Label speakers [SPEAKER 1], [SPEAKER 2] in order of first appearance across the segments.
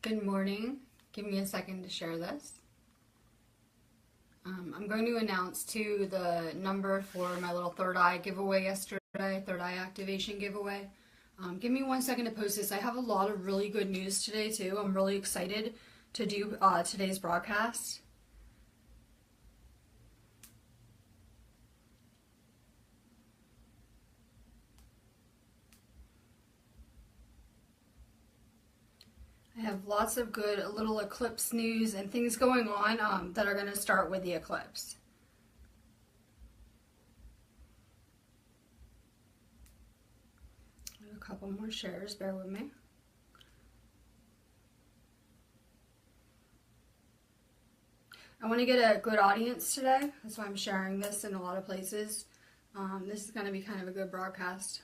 [SPEAKER 1] Good morning. Give me a second to share this. I'm going to announce too the number for my little third eye giveaway yesterday, third eye activation giveaway. Give me 1 second to post this. I have a lot of really good news today too. I'm really excited to do today's broadcast. I have lots of good little eclipse news and things going on that are going to start with the eclipse. I have a couple more shares, bear with me. I want to get a good audience today, that's why I'm sharing this in a lot of places. This is going to be kind of a good broadcast.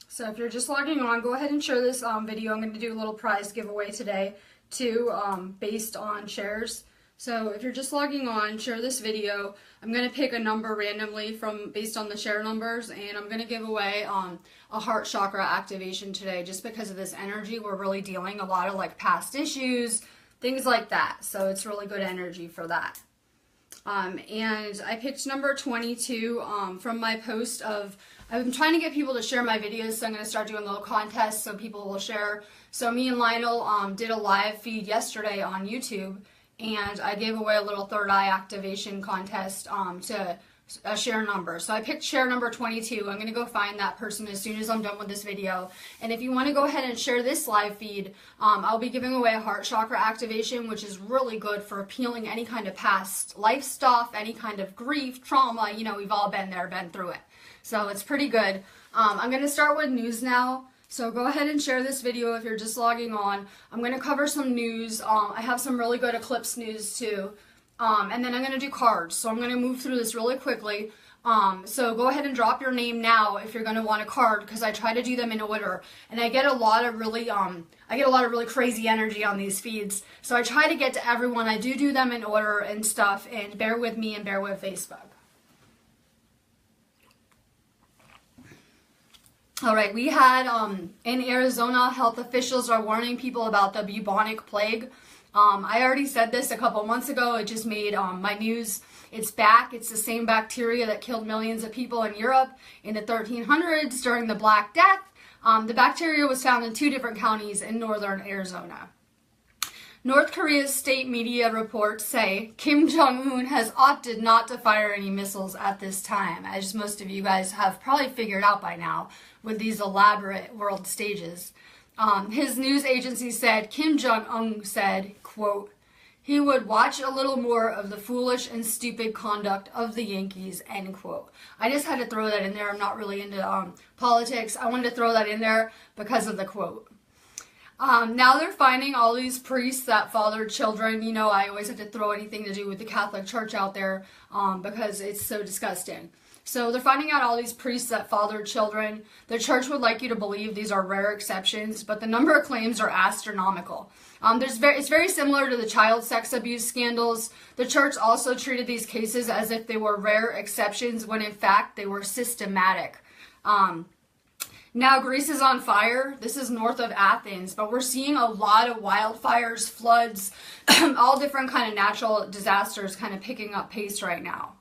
[SPEAKER 1] So if you're just logging on, go ahead and share this video. I'm going to do a little prize giveaway today too, based on shares. So if you're just logging on, share this video. I'm going to pick a number randomly based on the share numbers, and I'm going to give away a heart chakra activation today just because of this energy. We're really dealing a lot of like past issues, things like that. So it's really good energy for that. And I picked number 22 from my post of, I've been trying to get people to share my videos, so I'm going to start doing little contests so people will share. So me and Lionel did a live feed yesterday on YouTube, and I gave away a little third eye activation contest to a share number. So I picked share number 22. I'm going to go find that person as soon as I'm done with this video. And if you want to go ahead and share this live feed, I'll be giving away a heart chakra activation, which is really good for healing any kind of past life stuff, any kind of grief, trauma. You know, we've all been there, been through it. So it's pretty good. I'm going to start with news now. So go ahead and share this video if you're just logging on. I'm going to cover some news. I have some really good eclipse news too. And then I'm going to do cards. So I'm going to move through this really quickly. So go ahead and drop your name now if you're going to want a card, because I try to do them in order. And I get a lot of really crazy energy on these feeds. So I try to get to everyone. I do them in order and stuff, and bear with me and bear with Facebook. All right, we had in Arizona, health officials are warning people about the bubonic plague. I already said this a couple months ago. It just made my news. It's back. It's the same bacteria that killed millions of people in Europe in the 1300s during the Black Death. The bacteria was found in 2 different counties in northern Arizona. North Korea's state media reports say Kim Jong-un has opted not to fire any missiles at this time, as most of you guys have probably figured out by now with these elaborate world stages. His news agency said Kim Jong-un said, quote, he would watch a little more of the foolish and stupid conduct of the Yankees, end quote. I just had to throw that in there. I'm not really into politics. I wanted to throw that in there because of the quote. Now they're finding all these priests that fathered children. You know, I always have to throw anything to do with the Catholic Church out there because it's so disgusting. So they're finding out all these priests that fathered children. The church would like you to believe these are rare exceptions, but the number of claims are astronomical. It's very similar to the child sex abuse scandals. The church also treated these cases as if they were rare exceptions when in fact they were systematic. Now Greece is on fire. This is north of Athens, but we're seeing a lot of wildfires, floods, all different kind of natural disasters kind of picking up pace right now.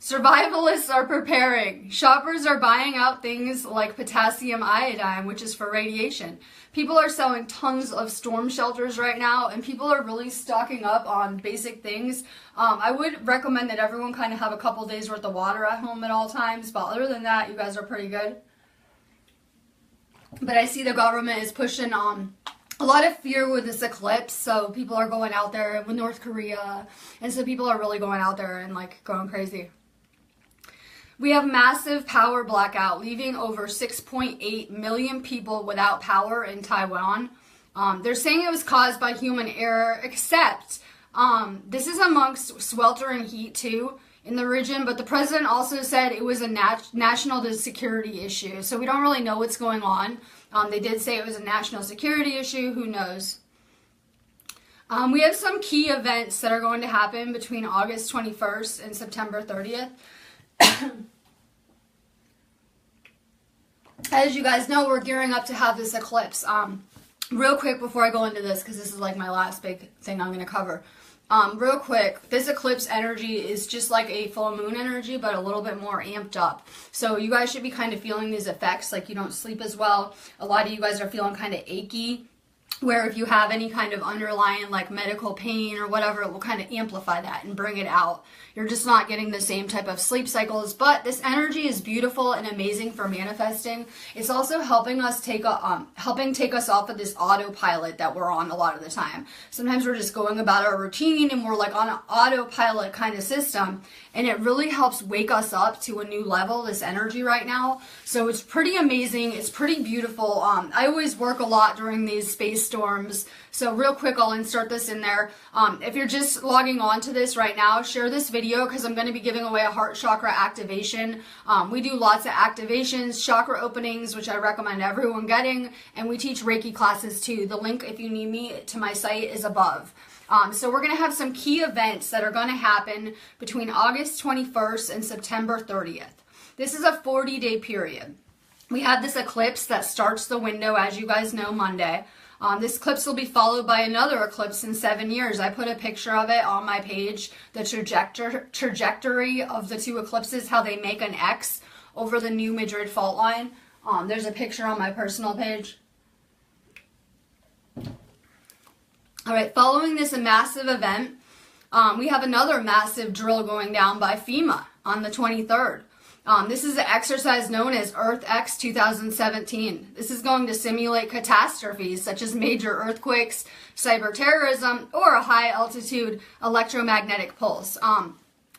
[SPEAKER 1] Survivalists are preparing. Shoppers are buying out things like potassium iodine, which is for radiation. People are selling tons of storm shelters right now, and people are really stocking up on basic things. I would recommend that everyone kind of have a couple days worth of water at home at all times, but other than that, you guys are pretty good. But I see the government is pushing a lot of fear with this eclipse, so people are going out there with North Korea, and so people are really going out there and like going crazy. We have massive power blackout, leaving over 6.8 million people without power in Taiwan. They're saying it was caused by human error, except this is amongst sweltering heat too in the region, but the president also said it was a national security issue, so we don't really know what's going on. They did say it was a national security issue. Who knows? We have some key events that are going to happen between August 21st and September 30th. As you guys know, we're gearing up to have this eclipse. real quick before I go into this, because this is like my last big thing I'm going to cover. Real quick, this eclipse energy is just like a full moon energy, but a little bit more amped up. So you guys should be kind of feeling these effects, like you don't sleep as well. A lot of you guys are feeling kind of achy, where if you have any kind of underlying like medical pain or whatever, it will kind of amplify that and bring it out. You're just not getting the same type of sleep cycles, but this energy is beautiful and amazing for manifesting. It's also helping us take us off of this autopilot that we're on a lot of the time. Sometimes we're just going about our routine and we're like on an autopilot kind of system, and it really helps wake us up to a new level, this energy right now. So it's pretty amazing. It's pretty beautiful. I always work a lot during these space storms. So real quick, I'll insert this in there. If you're just logging on to this right now, share this video because I'm going to be giving away a heart chakra activation. We do lots of activations, chakra openings, which I recommend everyone getting, and we teach Reiki classes too. The link, if you need me, to my site is above. So we're going to have some key events that are going to happen between August 21st and September 30th. This is a 40-day period. We have this eclipse that starts the window, as you guys know, Monday. This eclipse will be followed by another eclipse in 7 years. I put a picture of it on my page, the trajectory of the two eclipses, how they make an X over the New Madrid fault line. There's a picture on my personal page. All right, following this massive event, we have another massive drill going down by FEMA on the 23rd. This is an exercise known as Earth X 2017. This is going to simulate catastrophes such as major earthquakes, cyber terrorism, or a high altitude electromagnetic pulse.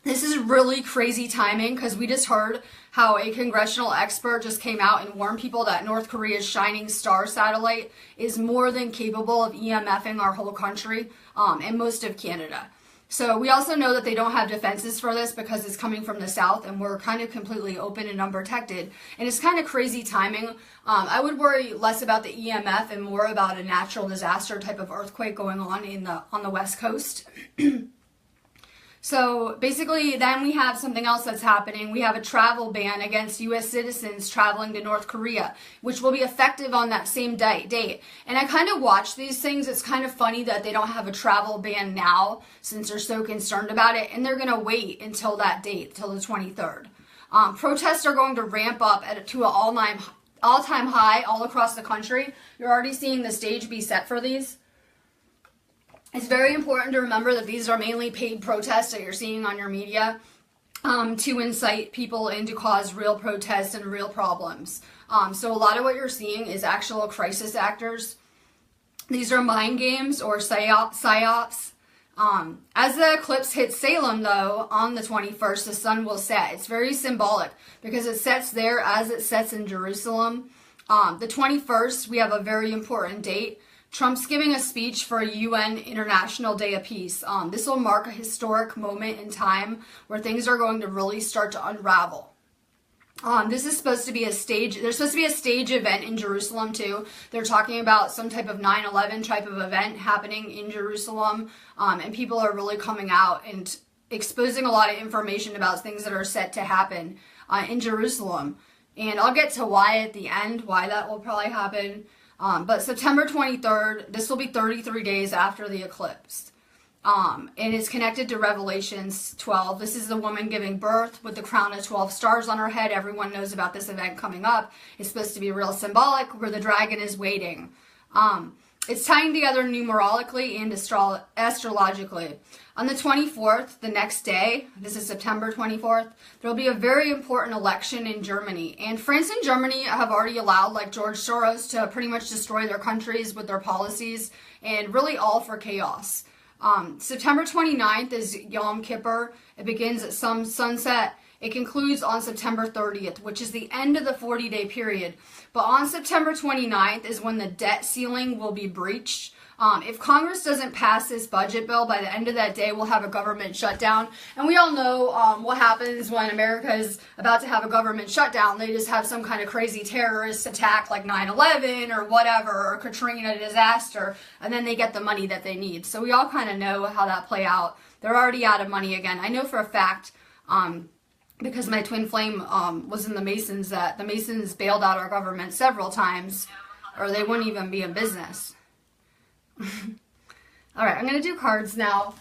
[SPEAKER 1] This is really crazy timing because we just heard how a congressional expert just came out and warned people that North Korea's Shining Star satellite is more than capable of EMFing our whole country and most of Canada. So we also know that they don't have defenses for this because it's coming from the south and we're kind of completely open and unprotected. And it's kind of crazy timing. I would worry less about the EMF and more about a natural disaster type of earthquake going on the West Coast. So basically then we have something else that's happening. We have a travel ban against U.S. citizens traveling to North Korea, which will be effective on that same date. And I kind of watch these things. It's kind of funny that they don't have a travel ban now since they're so concerned about it. And they're going to wait until that date, till the 23rd. Protests are going to ramp up to an all-time high all across the country. You're already seeing the stage be set for these. It's very important to remember that these are mainly paid protests that you're seeing on your media to incite people and to cause real protests and real problems. So a lot of what you're seeing is actual crisis actors. These are mind games or psyops. As the eclipse hits Salem, though, on the 21st, the sun will set. It's very symbolic because it sets there as it sets in Jerusalem. The 21st, we have a very important date. Trump's giving a speech for a UN International Day of Peace. This will mark a historic moment in time where things are going to really start to unravel. This is supposed to be a stage. There's supposed to be a stage event in Jerusalem too. They're talking about some type of 9/11 type of event happening in Jerusalem, and people are really coming out and exposing a lot of information about things that are set to happen in Jerusalem. And I'll get to why at the end, why that will probably happen. But September 23rd, this will be 33 days after the eclipse. And it's connected to Revelations 12. This is the woman giving birth with the crown of 12 stars on her head. Everyone knows about this event coming up. It's supposed to be real symbolic, where the dragon is waiting. It's tying together numerologically and astrologically. On the 24th, the next day, this is September 24th, there will be a very important election in Germany. And France and Germany have already allowed, like George Soros, to pretty much destroy their countries with their policies, and really all for chaos. September 29th is Yom Kippur. It begins at some sunset. It concludes on September 30th, which is the end of the 40-day period. But on September 29th is when the debt ceiling will be breached. If Congress doesn't pass this budget bill by the end of that day, we'll have a government shutdown. And we all know what happens when America is about to have a government shutdown. They just have some kind of crazy terrorist attack like 9/11 or whatever, or Katrina disaster, and then they get the money that they need. So we all kind of know how that play out. They're already out of money again. I know for a fact, because my twin flame was in the Masons, that the Masons bailed out our government several times. or they wouldn't even be in business. All right, I'm going to do cards now.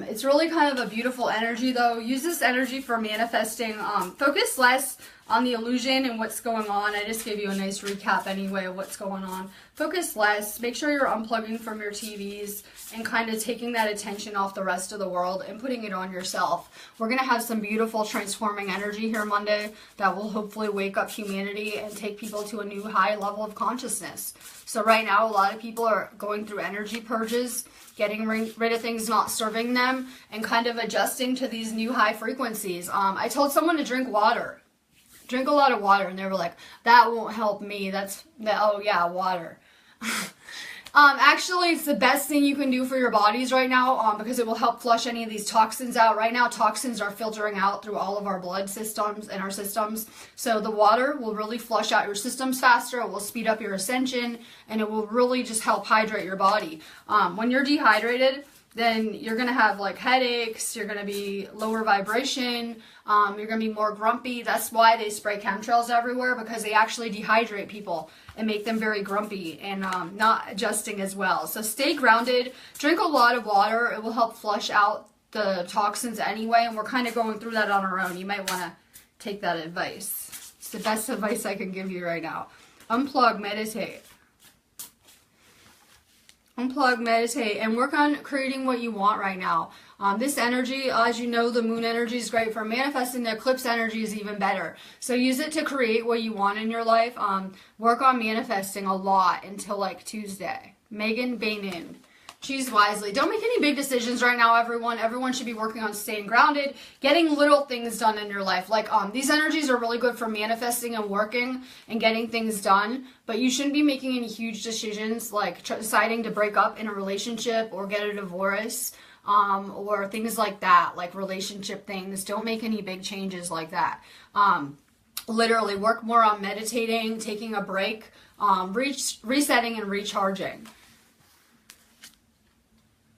[SPEAKER 1] It's really kind of a beautiful energy, though. Use this energy for manifesting. Focus less on the illusion and what's going on. I just gave you a nice recap anyway of what's going on. Focus less. Make sure you're unplugging from your TVs and kind of taking that attention off the rest of the world and putting it on yourself. We're going to have some beautiful transforming energy here Monday that will hopefully wake up humanity and take people to a new high level of consciousness. So right now, a lot of people are going through energy purges, getting rid of things not serving them, and kind of adjusting to these new high frequencies. I told someone to drink water. Drink a lot of water, and they were like, that won't help me. Oh yeah, water. Actually, it's the best thing you can do for your bodies right now, because it will help flush any of these toxins out. Right now, toxins are filtering out through all of our blood systems and our systems. So the water will really flush out your systems faster. It will speed up your ascension, and it will really just help hydrate your body. When you're dehydrated, then you're going to have like headaches, you're going to be lower vibration, you're going to be more grumpy. That's why they spray chemtrails everywhere, because they actually dehydrate people and make them very grumpy and not adjusting as well. So stay grounded, drink a lot of water. It will help flush out the toxins anyway, and we're kind of going through that on our own. You might want to take that advice. It's the best advice I can give you right now. Unplug, meditate. Unplug, meditate, and work on creating what you want right now. This energy, as you know, the moon energy is great for manifesting. The eclipse energy is even better. So use it to create what you want in your life. Work on manifesting a lot until like Tuesday. Megan Bainan. Choose wisely. Don't make any big decisions right now, everyone. Everyone should be working on staying grounded, getting little things done in your life. Like, these energies are really good for manifesting and working and getting things done, but you shouldn't be making any huge decisions, like deciding to break up in a relationship or get a divorce, or things like that, like relationship things. Don't make any big changes like that. Literally, work more on meditating, taking a break, resetting and recharging.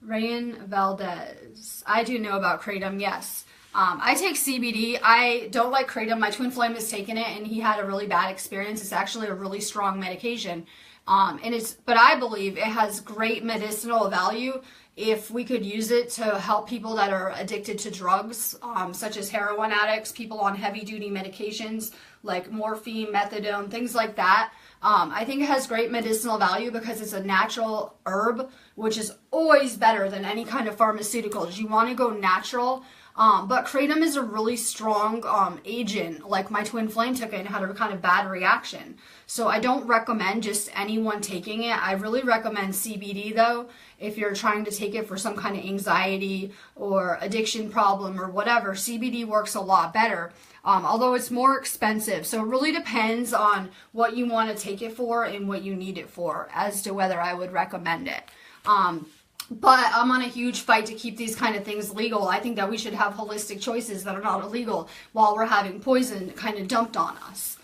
[SPEAKER 1] Rayan Valdez. I do know about Kratom, yes. I take CBD. I don't like Kratom. My twin flame has taken it, and he had a really bad experience. It's actually a really strong medication. But I believe it has great medicinal value if we could use it to help people that are addicted to drugs, such as heroin addicts, people on heavy-duty medications like morphine, methadone, things like that. I think it has great medicinal value because it's a natural herb, which is always better than any kind of pharmaceuticals. You want to go natural. But Kratom is a really strong agent. Like my twin flame took it and had a kind of bad reaction. So I don't recommend just anyone taking it. I really recommend CBD though, if you're trying to take it for some kind of anxiety or addiction problem or whatever. CBD works a lot better. Although it's more expensive. So it really depends on what you want to take it for and what you need it for as to whether I would recommend it. But I'm on a huge fight to keep these kind of things legal. I think that we should have holistic choices that are not illegal while we're having poison kind of dumped on us.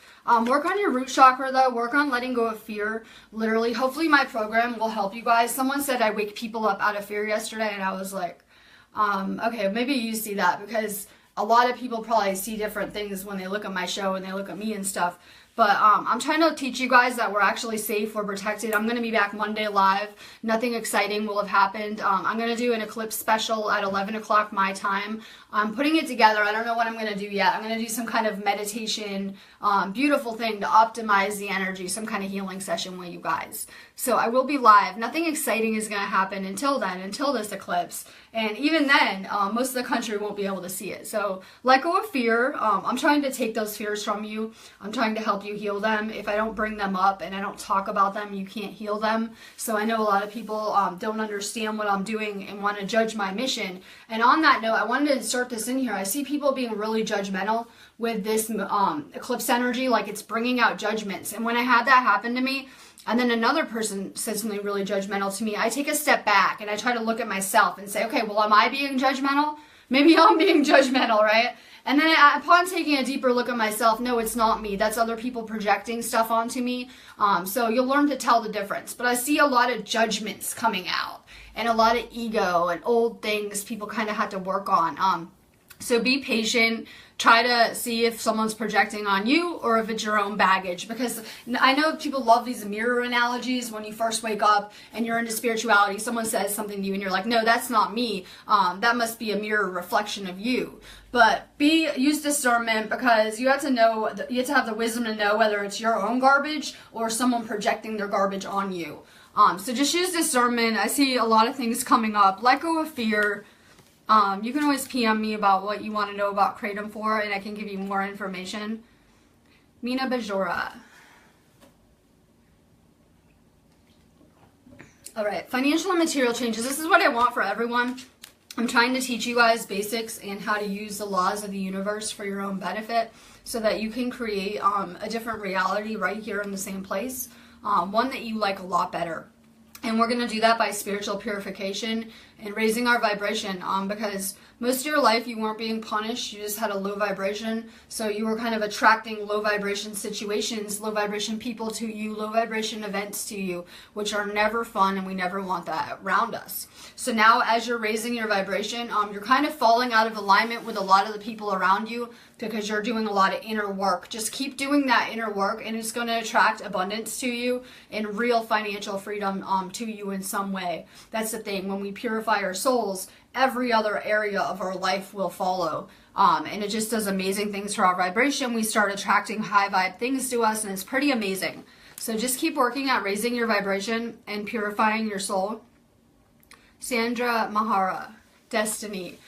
[SPEAKER 1] Work on your root chakra though. Work on letting go of fear. Literally, hopefully my program will help you guys. Someone said I wake people up out of fear yesterday, and I was like, okay, maybe you see that, because a lot of people probably see different things when they look at my show and they look at me and stuff. But I'm trying to teach you guys that we're actually safe, we're protected. I'm going to be back Monday live. Nothing exciting will have happened. I'm going to do an eclipse special at 11 o'clock my time. I'm putting it together. I don't know what I'm going to do yet. I'm going to do some kind of meditation, beautiful thing to optimize the energy, some kind of healing session with you guys. So I will be live. Nothing exciting is going to happen until then, until this eclipse. And even then, most of the country won't be able to see it. So let go of fear. I'm trying to take those fears from you. I'm trying to help you heal them. If I don't bring them up and I don't talk about them, you can't heal them. So I know a lot of people don't understand what I'm doing and want to judge my mission. And on that note, I wanted to insert this in here. I see people being really judgmental with this eclipse energy, like it's bringing out judgments. And when I had that happen to me, and then another person said something really judgmental to me, I take a step back and I try to look at myself and say, okay, well, am I being judgmental? Maybe I'm being judgmental, right? And then upon taking a deeper look at myself, no, it's not me. That's other people projecting stuff onto me. So you'll learn to tell the difference. But I see a lot of judgments coming out and a lot of ego and old things people kind of had to work on. So be patient. Try to see if someone's projecting on you or if it's your own baggage. Because I know people love these mirror analogies. When you first wake up and you're into spirituality, someone says something to you and you're like, no, that's not me. That must be a mirror reflection of you. But use discernment, because you have to know, you have to have the wisdom to know whether it's your own garbage or someone projecting their garbage on you. So just use discernment. I see a lot of things coming up. Let go of fear. You can always PM me about what you want to know about Kratom 4, and I can give you more information. Mina Bajora. Alright, financial and material changes. This is what I want for everyone. I'm trying to teach you guys basics and how to use the laws of the universe for your own benefit so that you can create a different reality right here in the same place. One that you like a lot better. And we're going to do that by spiritual purification and raising our vibration, because most of your life you weren't being punished, you just had a low vibration, so you were kind of attracting low vibration situations, low vibration people to you, low vibration events to you, which are never fun, and we never want that around us. So now as you're raising your vibration, you're kind of falling out of alignment with a lot of the people around you because you're doing a lot of inner work. Just keep doing that inner work and it's going to attract abundance to you and real financial freedom to you in some way. That's the thing. When we purify our souls, every other area of our life will follow. And it just does amazing things for our vibration. We start attracting high vibe things to us, and it's pretty amazing. So just keep working at raising your vibration and purifying your soul. Sandra Mahara, destiny.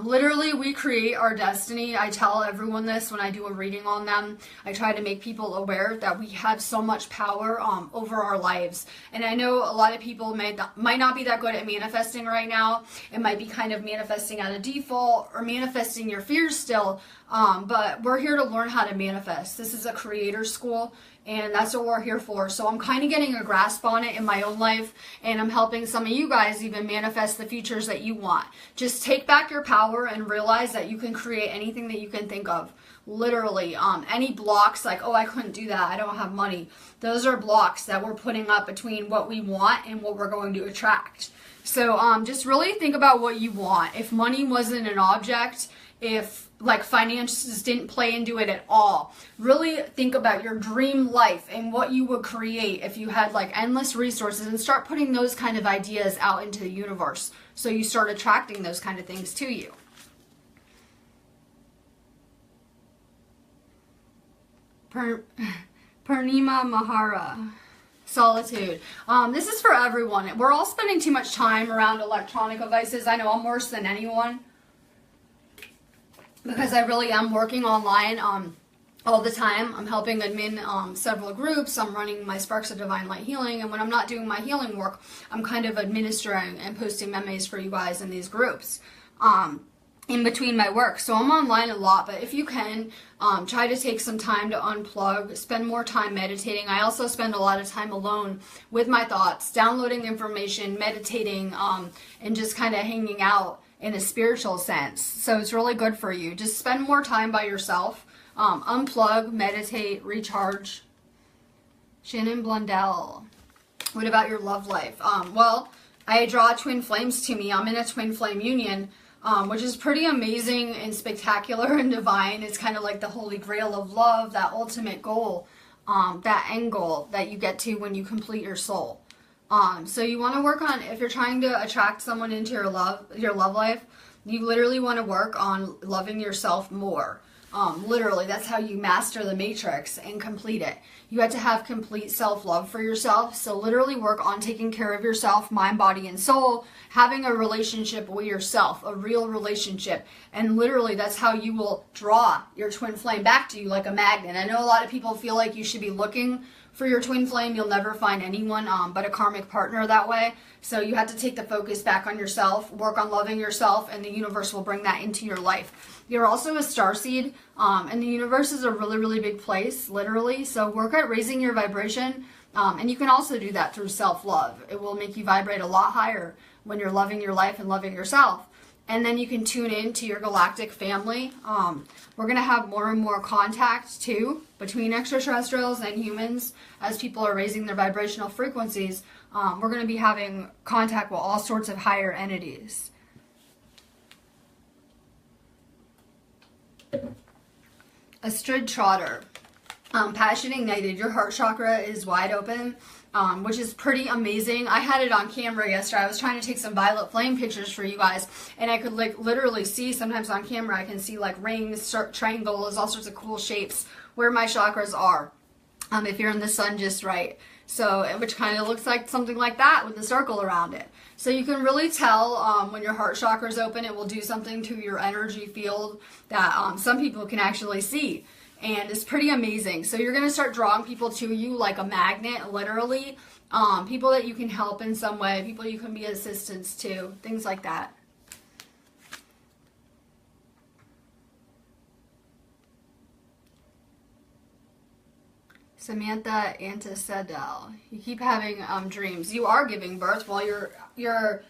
[SPEAKER 1] Literally, we create our destiny. I tell everyone this when I do a reading on them. I try to make people aware that we have so much power over our lives. And I know a lot of people might not be that good at manifesting right now. It might be kind of manifesting out of default or manifesting your fears still. But we're here to learn how to manifest. This is a creator school, and that's what we're here for. So I'm kind of getting a grasp on it in my own life, and I'm helping some of you guys even manifest the futures that you want. Just take back your power and realize that you can create anything that you can think of. Literally, any blocks like, oh, I couldn't do that, I don't have money. Those are blocks that we're putting up between what we want and what we're going to attract. So just really think about what you want. If money wasn't an object, if like finances didn't play into it at all, really think about your dream life and what you would create if you had like endless resources, and start putting those kind of ideas out into the universe so you start attracting those kind of things to you. Purnima Mahara, solitude. This is for everyone. We're all spending too much time around electronic devices. I know I'm worse than anyone, because I really am working online all the time. I'm helping admin several groups. I'm running my Sparks of Divine Light Healing, and when I'm not doing my healing work, I'm kind of administering and posting memes for you guys in these groups in between my work. So I'm online a lot, but if you can, try to take some time to unplug, spend more time meditating. I also spend a lot of time alone with my thoughts, downloading information, meditating, and just kind of hanging out in a spiritual sense. So it's really good for you. Just spend more time by yourself. Unplug, meditate, recharge. Shannon Blundell. What about your love life? Well, I draw twin flames to me. I'm in a twin flame union, which is pretty amazing and spectacular and divine. It's kind of like the holy grail of love, that ultimate goal, that end goal that you get to when you complete your soul. So you want to work on, if you're trying to attract someone into your love life, you literally want to work on loving yourself more. Literally, that's how you master the matrix and complete it. You have to have complete self-love for yourself. So literally work on taking care of yourself, mind, body, and soul, having a relationship with yourself, a real relationship. And literally, that's how you will draw your twin flame back to you like a magnet. I know a lot of people feel like you should be looking for your twin flame. You'll never find anyone but a karmic partner that way. So you have to take the focus back on yourself, work on loving yourself, and the universe will bring that into your life. You're also a starseed, and the universe is a really, really big place, literally. So work at raising your vibration, and you can also do that through self-love. It will make you vibrate a lot higher when you're loving your life and loving yourself. And then you can tune in to your galactic family. We're going to have more and more contact, too, between extraterrestrials and humans as people are raising their vibrational frequencies. We're going to be having contact with all sorts of higher entities. A strid trotter. Passion ignited. Your heart chakra is wide open, which is pretty amazing. I had it on camera yesterday. I was trying to take some violet flame pictures for you guys, and I could like literally see, sometimes on camera I can see like rings, triangles, all sorts of cool shapes where my chakras are, if you're in the sun just right. So, which kind of looks like something like that with the circle around it. So you can really tell when your heart chakra is open, it will do something to your energy field that some people can actually see. And it's pretty amazing. So you're going to start drawing people to you like a magnet, literally. People that you can help in some way, people you can be assistants to, things like that. Samantha Antecedel. You keep having dreams. You are giving birth while you're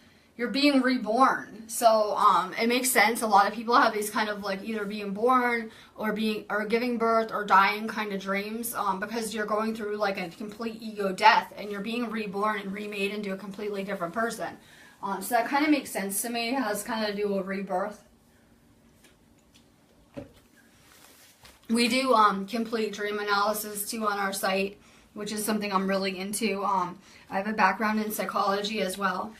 [SPEAKER 1] being reborn. So it makes sense. A lot of people have these kind of like either being born or giving birth or dying kind of dreams because you're going through like a complete ego death and you're being reborn and remade into a completely different person. So that kind of makes sense to me. It has kind of to do with rebirth. We do complete dream analysis too on our site, which is something I'm really into. I have a background in psychology as well.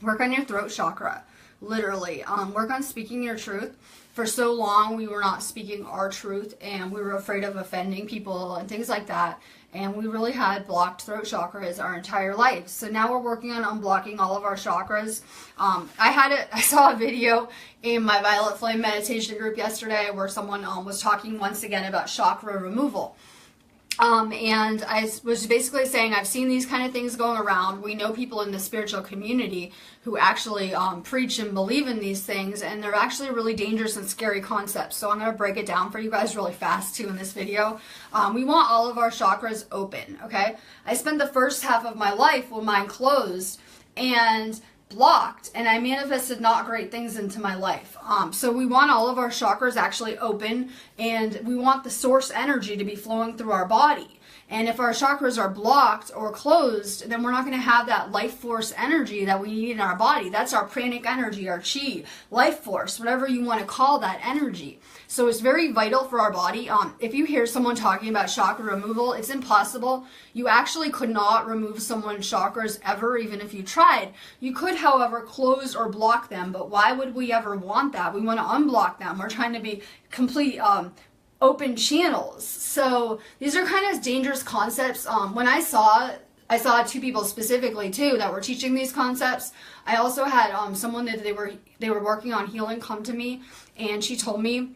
[SPEAKER 1] Work on your throat chakra, literally. Work on speaking your truth. For so long, we were not speaking our truth, and we were afraid of offending people and things like that. And we really had blocked throat chakras our entire life. So now we're working on unblocking all of our chakras. I saw a video in my Violet Flame meditation group yesterday where someone was talking once again about chakra removal. And I was basically saying I've seen these kind of things going around. We know people in the spiritual community who actually preach and believe in these things, and they're actually really dangerous and scary concepts. So I'm going to break it down for you guys really fast too in this video. We want all of our chakras open, okay? I spent the first half of my life with mine closed and blocked, and I manifested not great things into my life. So we want all of our chakras actually open, and we want the source energy to be flowing through our body. And if our chakras are blocked or closed, then we're not going to have that life force energy that we need in our body. That's our pranic energy, our chi, life force, whatever you want to call that energy. So it's very vital for our body. If you hear someone talking about chakra removal, it's impossible. You actually could not remove someone's chakras ever, even if you tried. You could, however, close or block them, but why would we ever want that? We want to unblock them. We're trying to be complete open channels. So these are kind of dangerous concepts. When I saw two people specifically too that were teaching these concepts. I also had someone that they were working on healing come to me, and she told me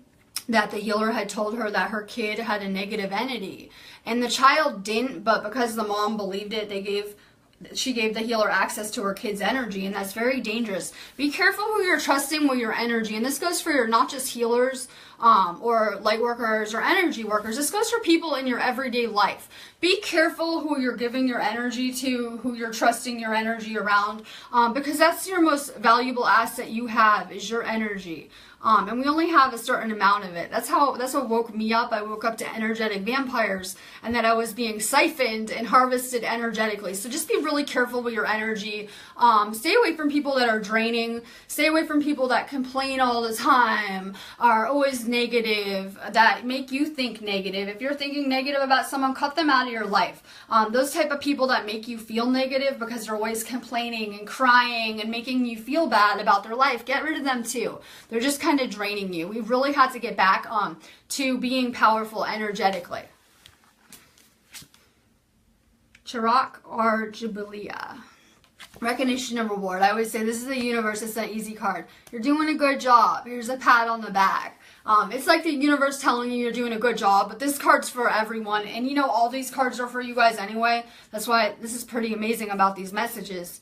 [SPEAKER 1] that the healer had told her that her kid had a negative entity, and the child didn't, but because the mom believed it, she gave the healer access to her kid's energy, and that's very dangerous. Be careful who you're trusting with your energy, and this goes for your not just healers or light workers or energy workers. This goes for people in your everyday life. Be careful who you're giving your energy to, who you're trusting your energy around, because that's your most valuable asset you have is your energy. And we only have a certain amount of it. That's what woke me up. I woke up to energetic vampires, and that I was being siphoned and harvested energetically. So just be really careful with your energy. Stay away from people that are draining. Stay away from people that complain all the time, are always negative, that make you think negative. If you're thinking negative about someone, cut them out of your life. Those type of people that make you feel negative because they're always complaining and crying and making you feel bad about their life, get rid of them too. They're just kind of draining you. We really had to get back to being powerful energetically. Chirac or Jubilia. Recognition and reward. I always say this is the universe. It's an easy card. You're doing a good job. Here's a pat on the back. It's like the universe telling you you're doing a good job, but this card's for everyone. And you know, all these cards are for you guys anyway. That's why this is pretty amazing about these messages.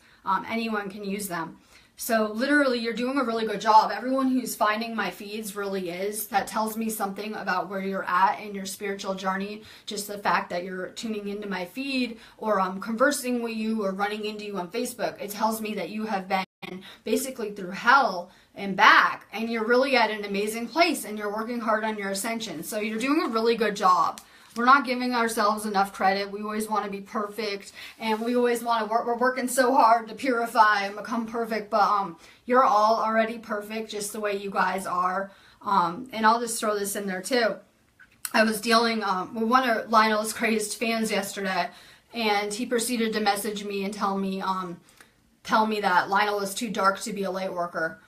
[SPEAKER 1] Anyone can use them. So literally, you're doing a really good job. Everyone who's finding my feeds really is. That tells me something about where you're at in your spiritual journey. Just the fact that you're tuning into my feed, or I'm conversing with you, or running into you on Facebook. It tells me that you have been basically through hell and back, and you're really at an amazing place, and you're working hard on your ascension. So you're doing a really good job. We're not giving ourselves enough credit. We always want to be perfect, and we always want to work. We're working so hard to purify and become perfect, but you're all already perfect just the way you guys are. And I'll just throw this in there too. I was dealing with one of Lionel's crazed fans yesterday, and he proceeded to message me and tell me that Lionel was too dark to be a light worker.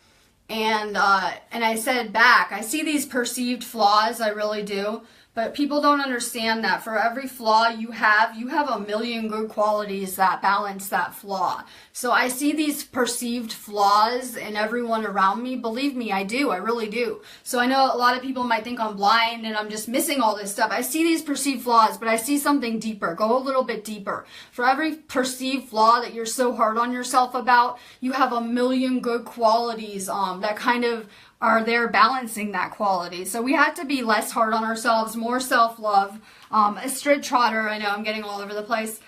[SPEAKER 1] And I said back, I see these perceived flaws, I really do, but people don't understand that for every flaw you have a million good qualities that balance that flaw. So I see these perceived flaws in everyone around me. Believe me, I do. I really do. So I know a lot of people might think I'm blind and I'm just missing all this stuff. I see these perceived flaws, but I see something deeper. Go a little bit deeper. For every perceived flaw that you're so hard on yourself about, you have a million good qualities that kind of are there balancing that quality. So we have to be less hard on ourselves, more self-love. A straight trotter, I know I'm getting all over the place.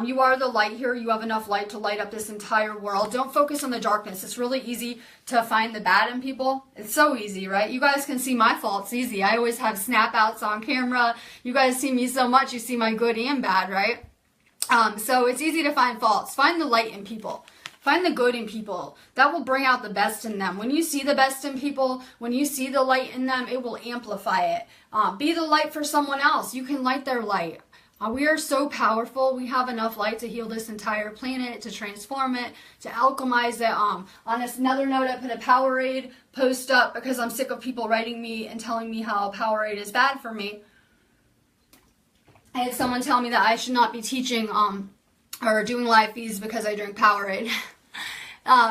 [SPEAKER 1] You are the light here. You have enough light to light up this entire world. Don't focus on the darkness. It's really easy to find the bad in people. It's so easy, right? You guys can see my faults easy. I always have snap outs on camera. You guys see me so much, you see my good and bad, right? So it's easy to find faults. Find the light in people. Find the good in people. That will bring out the best in them. When you see the best in people, when you see the light in them, it will amplify it. Be the light for someone else. You can light their light. We are so powerful. We have enough light to heal this entire planet, to transform it, to alchemize it. On another note, I put a Powerade post up because I'm sick of people writing me and telling me how Powerade is bad for me. I had someone tell me that I should not be teaching or doing live feeds because I drink Powerade.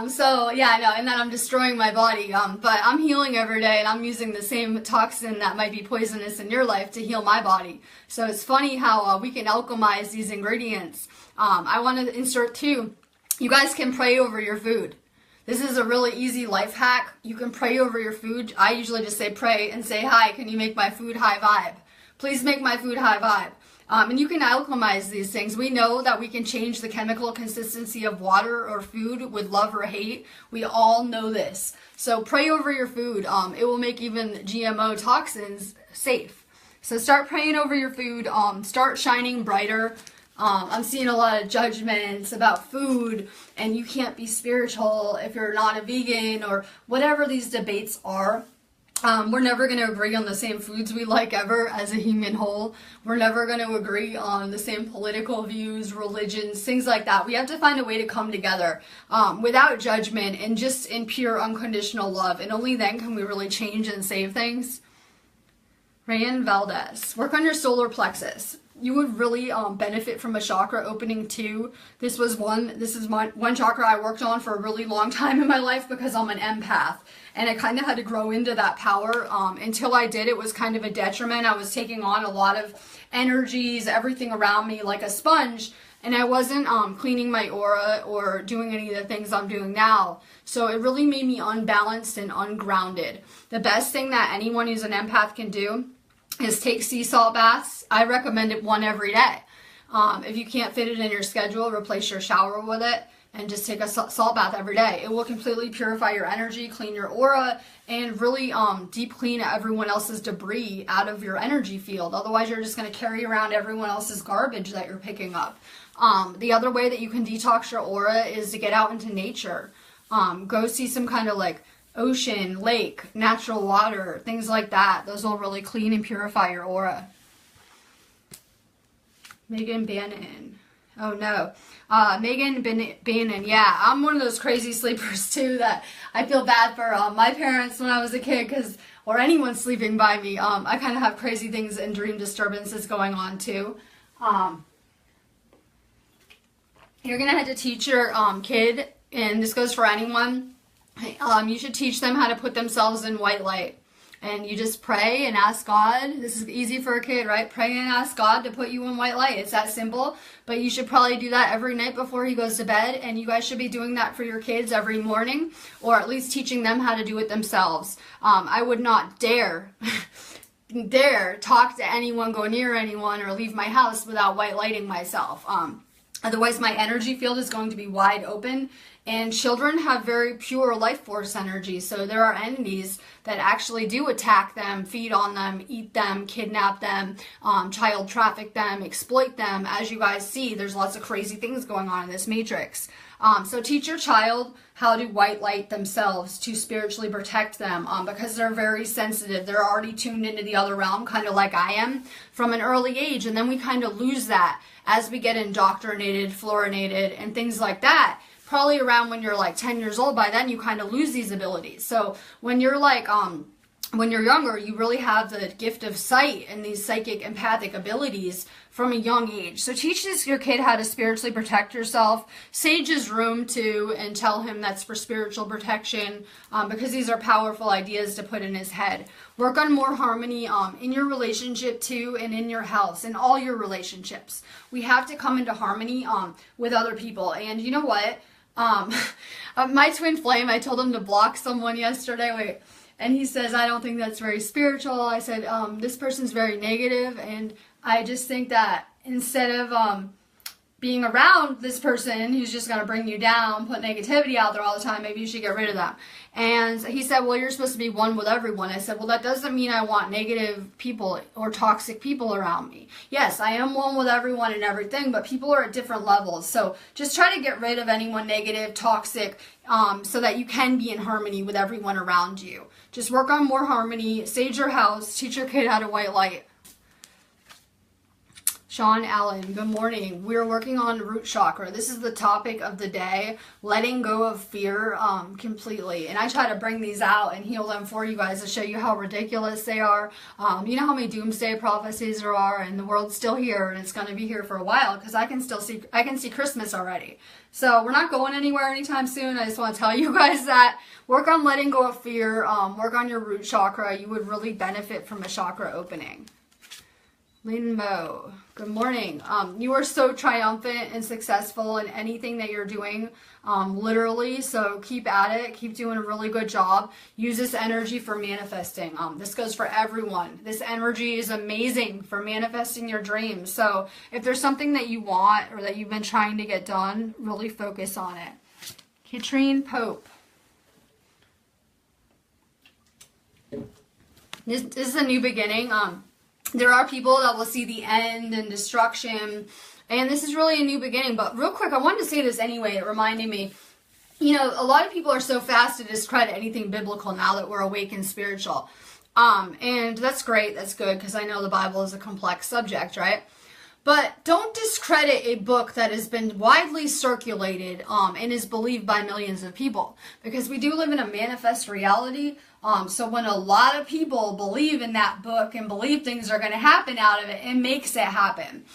[SPEAKER 1] So yeah, I know, and then I'm destroying my body, but I'm healing every day, and I'm using the same toxin that might be poisonous in your life to heal my body. So it's funny how we can alchemize these ingredients. I want to insert too, you guys can pray over your food. This is a really easy life hack. You can pray over your food. I usually just say pray and say, hi, can you make my food high vibe? Please make my food high vibe. And you can alchemize these things. We know that we can change the chemical consistency of water or food with love or hate. We all know this. So pray over your food. It will make even GMO toxins safe. So start praying over your food. Start shining brighter. I'm seeing a lot of judgments about food, and you can't be spiritual if you're not a vegan or whatever these debates are. We're never going to agree on the same foods we like ever as a human whole. We're never going to agree on the same political views, religions, things like that. We have to find a way to come together without judgment and just in pure unconditional love. And only then can we really change and save things. Rayan Valdez, work on your solar plexus. You would really benefit from a chakra opening too. This is one chakra I worked on for a really long time in my life because I'm an empath. And I kind of had to grow into that power. Until I did, it was kind of a detriment. I was taking on a lot of energies, everything around me like a sponge. And I wasn't cleaning my aura or doing any of the things I'm doing now. So it really made me unbalanced and ungrounded. The best thing that anyone who's an empath can do is take sea salt baths. I recommend it one every day. If you can't fit it in your schedule, replace your shower with it and just take a salt bath every day. It will completely purify your energy, clean your aura, and really deep clean everyone else's debris out of your energy field. Otherwise, you're just going to carry around everyone else's garbage that you're picking up. The other way that you can detox your aura is to get out into nature. Go see some kind of like ocean, lake, natural water, things like that. Those will really clean and purify your aura. Megan Bannon. Oh no. Megan Bannon. Yeah, I'm one of those crazy sleepers too that I feel bad for my parents when I was a kid or anyone sleeping by me. I kind of have crazy things and dream disturbances going on too. You're going to have to teach your kid, and this goes for anyone, you should teach them how to put themselves in white light. And you just pray and ask God. This is easy for a kid, right? Pray and ask God to put you in white light. It's that simple. But you should probably do that every night before he goes to bed. And you guys should be doing that for your kids every morning, or at least teaching them how to do it themselves. I would not dare talk to anyone, go near anyone, or leave my house without white lighting myself. Otherwise, my energy field is going to be wide open, And children have very pure life force energy, so there are entities that actually do attack them, feed on them, eat them, kidnap them, child traffic them, exploit them. As you guys see, there's lots of crazy things going on in this matrix. So teach your child how to white light themselves to spiritually protect them, because they're very sensitive. They're already tuned into the other realm, kind of like I am, from an early age, and then we kind of lose that as we get indoctrinated, fluorinated, and things like that. Probably around when you're like 10 years old, by then you kind of lose these abilities. So when you're like, when you're younger, you really have the gift of sight and these psychic empathic abilities from a young age. So teach your kid how to spiritually protect yourself. Sage his room too, and tell him that's for spiritual protection, because these are powerful ideas to put in his head. Work on more harmony in your relationship too, and in your house, in all your relationships. We have to come into harmony with other people. And you know what? My twin flame, I told him to block someone yesterday. And he says, I don't think that's very spiritual. I said, this person's very negative, and I just think that instead of being around this person who's just going to bring you down, put negativity out there all the time, maybe you should get rid of them. And he said, well, you're supposed to be one with everyone. I said, well, that doesn't mean I want negative people or toxic people around me. Yes, I am one with everyone and everything, but people are at different levels. So just try to get rid of anyone negative, toxic, so that you can be in harmony with everyone around you. Just work on more harmony, sage your house, teach your kid how to white light. Sean Allen, good morning. We're working on root chakra. This is the topic of the day, letting go of fear completely. And I try to bring these out and heal them for you guys to show you how ridiculous they are. You know how many doomsday prophecies there are, and the world's still here, and it's going to be here for a while, because I can see Christmas already. So we're not going anywhere anytime soon. I just want to tell you guys that. Work on letting go of fear. Work on your root chakra. You would really benefit from a chakra opening. Lynn Mo, good morning. You are so triumphant and successful in anything that you're doing, literally, so keep at it. Keep doing a really good job. Use this energy for manifesting. This goes for everyone. This energy is amazing for manifesting your dreams. So if there's something that you want or that you've been trying to get done, really focus on it. Katrine Pope. This is a new beginning. There are people that will see the end and destruction, and this is really a new beginning. But real quick, I wanted to say this anyway. It reminded me, you know, a lot of people are so fast to discredit anything biblical now that we're awake and spiritual. And that's great. That's good, because I know the Bible is a complex subject, right? But don't discredit a book that has been widely circulated and is believed by millions of people, because we do live in a manifest reality. So when a lot of people believe in that book and believe things are going to happen out of it, it makes it happen.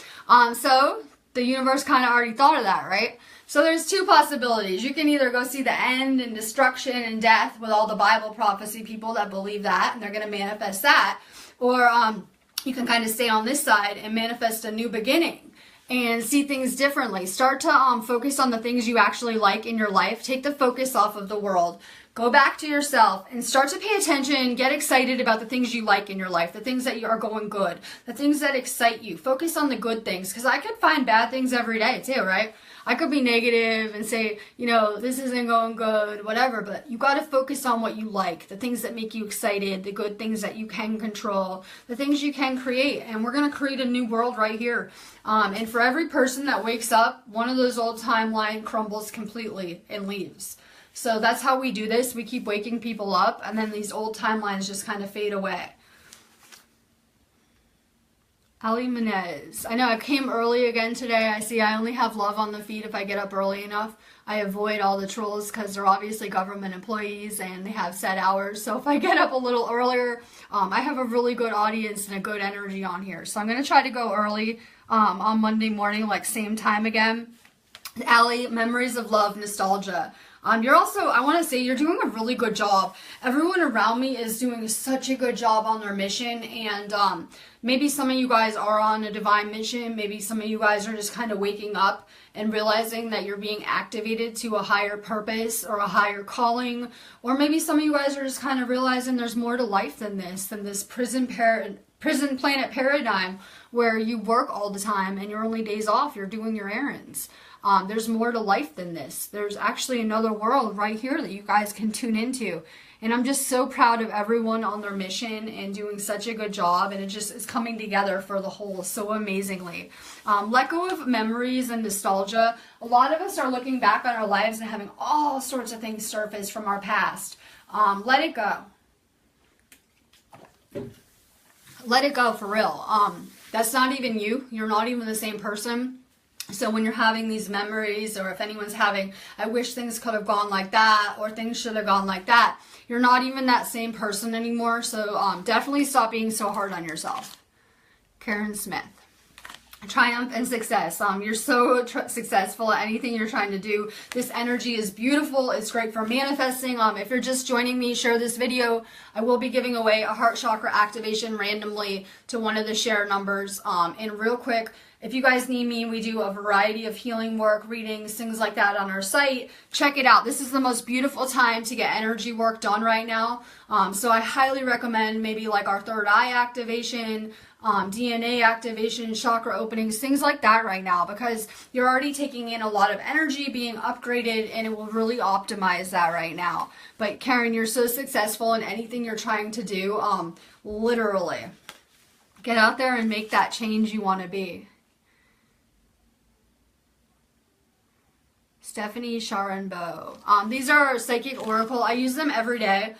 [SPEAKER 1] So the universe kind of already thought of that, right? So there's two possibilities. You can either go see the end and destruction and death with all the Bible prophecy people that believe that, and they're going to manifest that, or you can kind of stay on this side and manifest a new beginning and see things differently. Start to focus on the things you actually like in your life. Take the focus off of the world. Go back to yourself and start to pay attention. Get excited about the things you like in your life, the things that are going good, the things that excite you. Focus on the good things, because I could find bad things every day too, right? I could be negative and say, you know, this isn't going good, whatever, but you got to focus on what you like, the things that make you excited, the good things that you can control, the things you can create. And we're going to create a new world right here. And for every person that wakes up, one of those old timeline crumbles completely and leaves. So that's how we do this. We keep waking people up, and then these old timelines just kind of fade away. Ali Menez. I know I came early again today. I see I only have love on the feed if I get up early enough. I avoid all the trolls because they're obviously government employees and they have set hours. So if I get up a little earlier, I have a really good audience and a good energy on here. So I'm going to try to go early on Monday morning, like same time again. Ali, memories of love, nostalgia. You're also, I want to say, you're doing a really good job. Everyone around me is doing such a good job on their mission, and maybe some of you guys are on a divine mission. Maybe some of you guys are just kind of waking up and realizing that you're being activated to a higher purpose or a higher calling. Or maybe some of you guys are just kind of realizing there's more to life than this prison planet paradigm where you work all the time and your only days off, you're doing your errands. There's more to life than this. There's actually another world right here that you guys can tune into. And I'm just so proud of everyone on their mission and doing such a good job. And it just is coming together for the whole so amazingly. Let go of memories and nostalgia. A lot of us are looking back on our lives and having all sorts of things surface from our past. Let it go. Let it go for real. That's not even you. You're not even the same person. So when you're having these memories, or if anyone's having, I wish things could have gone like that, or things should have gone like that, you're not even that same person anymore. So definitely stop being so hard on yourself. Karen Smith. Triumph and success. You're so successful at anything you're trying to do. This energy is beautiful. It's great for manifesting. If you're just joining me, share this video. I will be giving away a heart chakra activation randomly to one of the share numbers. And real quick, if you guys need me, we do a variety of healing work, readings, things like that on our site. Check it out. This is the most beautiful time to get energy work done right now. So I highly recommend maybe like our third eye activation, DNA activation, chakra openings, things like that right now, because you're already taking in a lot of energy being upgraded, and it will really optimize that right now. But Karen, you're so successful in anything you're trying to do. Literally get out there and make that change you want to be. Stephanie Sharonbo. These are Psychic Oracle. I use them every day.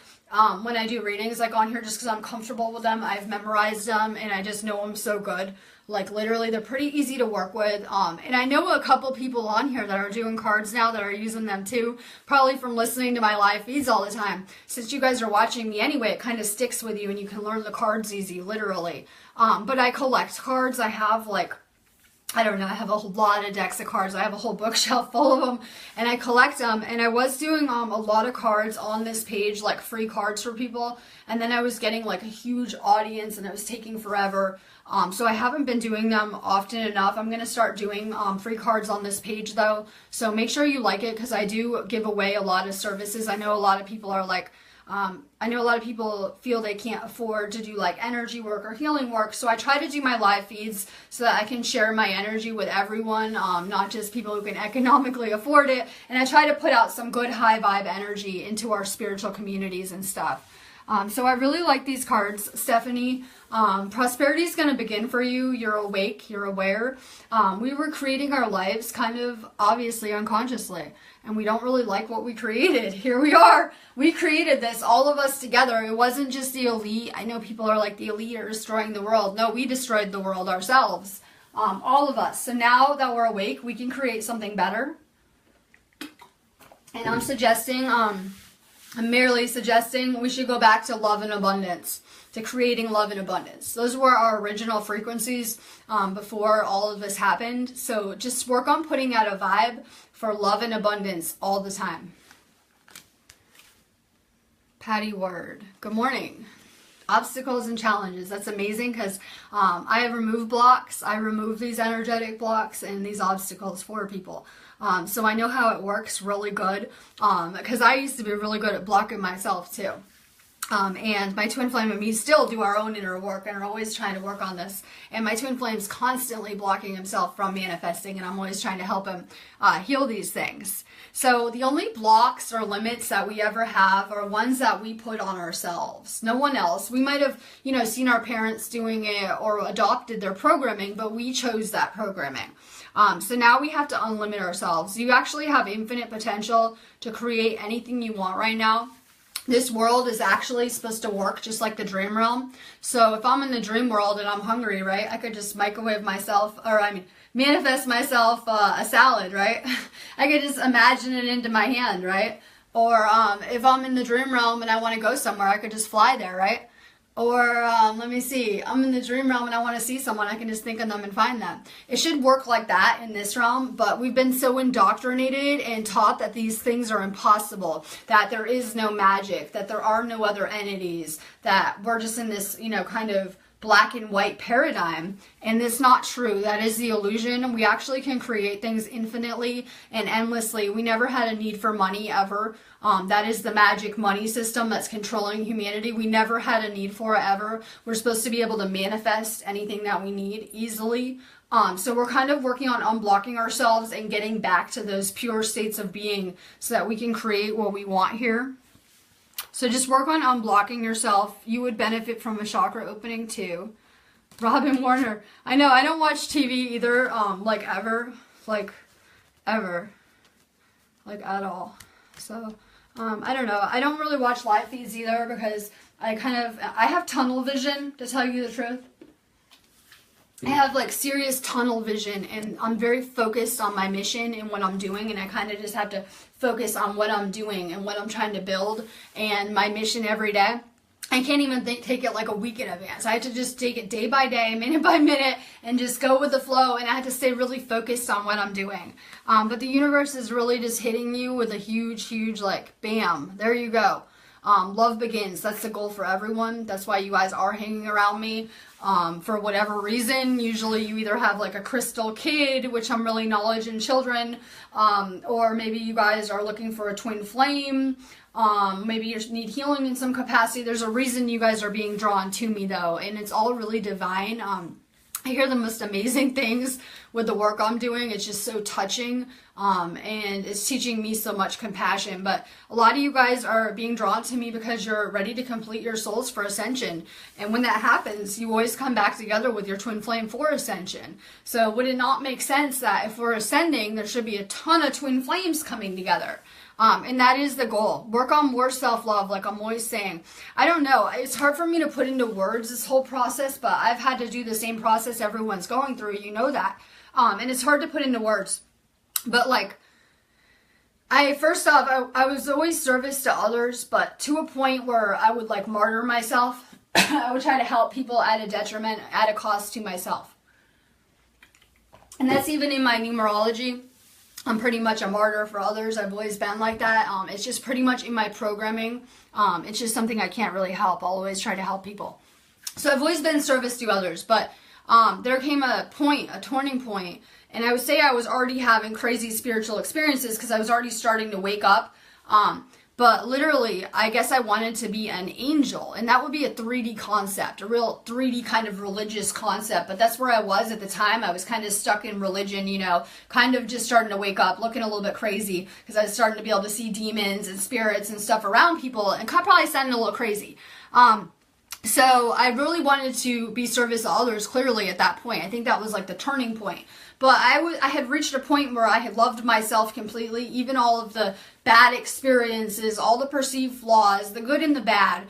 [SPEAKER 1] When I do readings, like on here, just because I'm comfortable with them. I've memorized them and I just know them so good. Like literally, they're pretty easy to work with. And I know a couple people on here that are doing cards now that are using them too. Probably from listening to my live feeds all the time. Since you guys are watching me anyway, it kind of sticks with you and you can learn the cards easy, literally. But I collect cards. I have like, I don't know, I have a lot of decks of cards. I have a whole bookshelf full of them, and I collect them. And I was doing a lot of cards on this page, like free cards for people. And then I was getting like a huge audience, and it was taking forever. So I haven't been doing them often enough. I'm going to start doing free cards on this page though. So make sure you like it, because I do give away a lot of services. I know a lot of people are like, I know a lot of people feel they can't afford to do like energy work or healing work, so I try to do my live feeds so that I can share my energy with everyone, not just people who can economically afford it, and I try to put out some good high vibe energy into our spiritual communities and stuff. So I really like these cards, Stephanie. Prosperity is going to begin for you. You're awake, you're aware. We were creating our lives kind of obviously unconsciously, and we don't really like what we created. Here we are. We created this, all of us together. It wasn't just the elite. I know people are like, the elite are destroying the world. No, we destroyed the world ourselves. All of us. So now that we're awake, we can create something better. And I'm suggesting, I'm merely suggesting we should go back to love and abundance, to creating love and abundance. Those were our original frequencies before all of this happened. So just work on putting out a vibe for love and abundance all the time. Patty Word. Good morning. Obstacles and challenges. That's amazing, because I have removed blocks. I remove these energetic blocks and these obstacles for people. So I know how it works really good, because I used to be really good at blocking myself too. And my twin flame and me still do our own inner work and are always trying to work on this. And my twin flame's constantly blocking himself from manifesting, and I'm always trying to help him heal these things. So the only blocks or limits that we ever have are ones that we put on ourselves. No one else. We might have, seen our parents doing it or adopted their programming, but we chose that programming. So now we have to unlimit ourselves. You actually have infinite potential to create anything you want right now. This world is actually supposed to work just like the dream realm. So if I'm in the dream world and I'm hungry, right, I could just microwave myself, manifest myself a salad, right? I could just imagine it into my hand, right? Or if I'm in the dream realm and I want to go somewhere, I could just fly there, right? Or let me see, I'm in the dream realm and I want to see someone, I can just think of them and find them. It should work like that in this realm, but we've been so indoctrinated and taught that these things are impossible, that there is no magic, that there are no other entities, that we're just in this, kind of black and white paradigm, and it's not true. That is the illusion. We actually can create things infinitely and endlessly. We never had a need for money ever. That is the magic money system that's controlling humanity. We never had a need for it ever. We're supposed to be able to manifest anything that we need easily. So we're kind of working on unblocking ourselves and getting back to those pure states of being so that we can create what we want here. So just work on unblocking yourself. You would benefit from a chakra opening too. Robin Warner. I know, I don't watch TV either, like ever. Like at all. So, I don't know. I don't really watch live feeds either because I have tunnel vision, to tell you the truth. I have like serious tunnel vision, and I'm very focused on my mission and what I'm doing, and I kind of just have to focus on what I'm doing and what I'm trying to build and my mission every day. I can't even take it like a week in advance. I have to just take it day by day, minute by minute, and just go with the flow, and I have to stay really focused on what I'm doing. But the universe is really just hitting you with a huge, like, bam, there you go. Love begins. That's the goal for everyone. That's why you guys are hanging around me. For whatever reason, usually you either have like a crystal kid, which I'm really knowledge in children, or maybe you guys are looking for a twin flame. Maybe you need healing in some capacity. There's a reason you guys are being drawn to me though, and it's all really divine. I hear the most amazing things with the work I'm doing. It's just so touching, and it's teaching me so much compassion. But a lot of you guys are being drawn to me because you're ready to complete your souls for ascension. And when that happens, you always come back together with your twin flame for ascension. So would it not make sense that if we're ascending, there should be a ton of twin flames coming together? And that is the goal. Work on more self-love, like I'm always saying. I don't know. It's hard for me to put into words this whole process, but I've had to do the same process everyone's going through. You know that. And it's hard to put into words. But like, first off, I was always service to others, but to a point where I would like martyr myself. I would try to help people at a detriment, at a cost to myself. And that's even in my numerology. I'm pretty much a martyr for others. I've always been like that. It's just pretty much in my programming. It's just something I can't really help. I'll always try to help people. So I've always been service to others, but there came a turning point, and I would say I was already having crazy spiritual experiences because I was already starting to wake up. But literally, I guess I wanted to be an angel, and that would be a 3D concept, a real 3D kind of religious concept, but that's where I was at the time. I was kind of stuck in religion, you know, kind of just starting to wake up, looking a little bit crazy, because I was starting to be able to see demons and spirits and stuff around people, and probably sounding a little crazy. So I really wanted to be service to others clearly at that point. I think that was like the turning point. But I had reached a point where I had loved myself completely, even all of the bad experiences, all the perceived flaws, the good and the bad.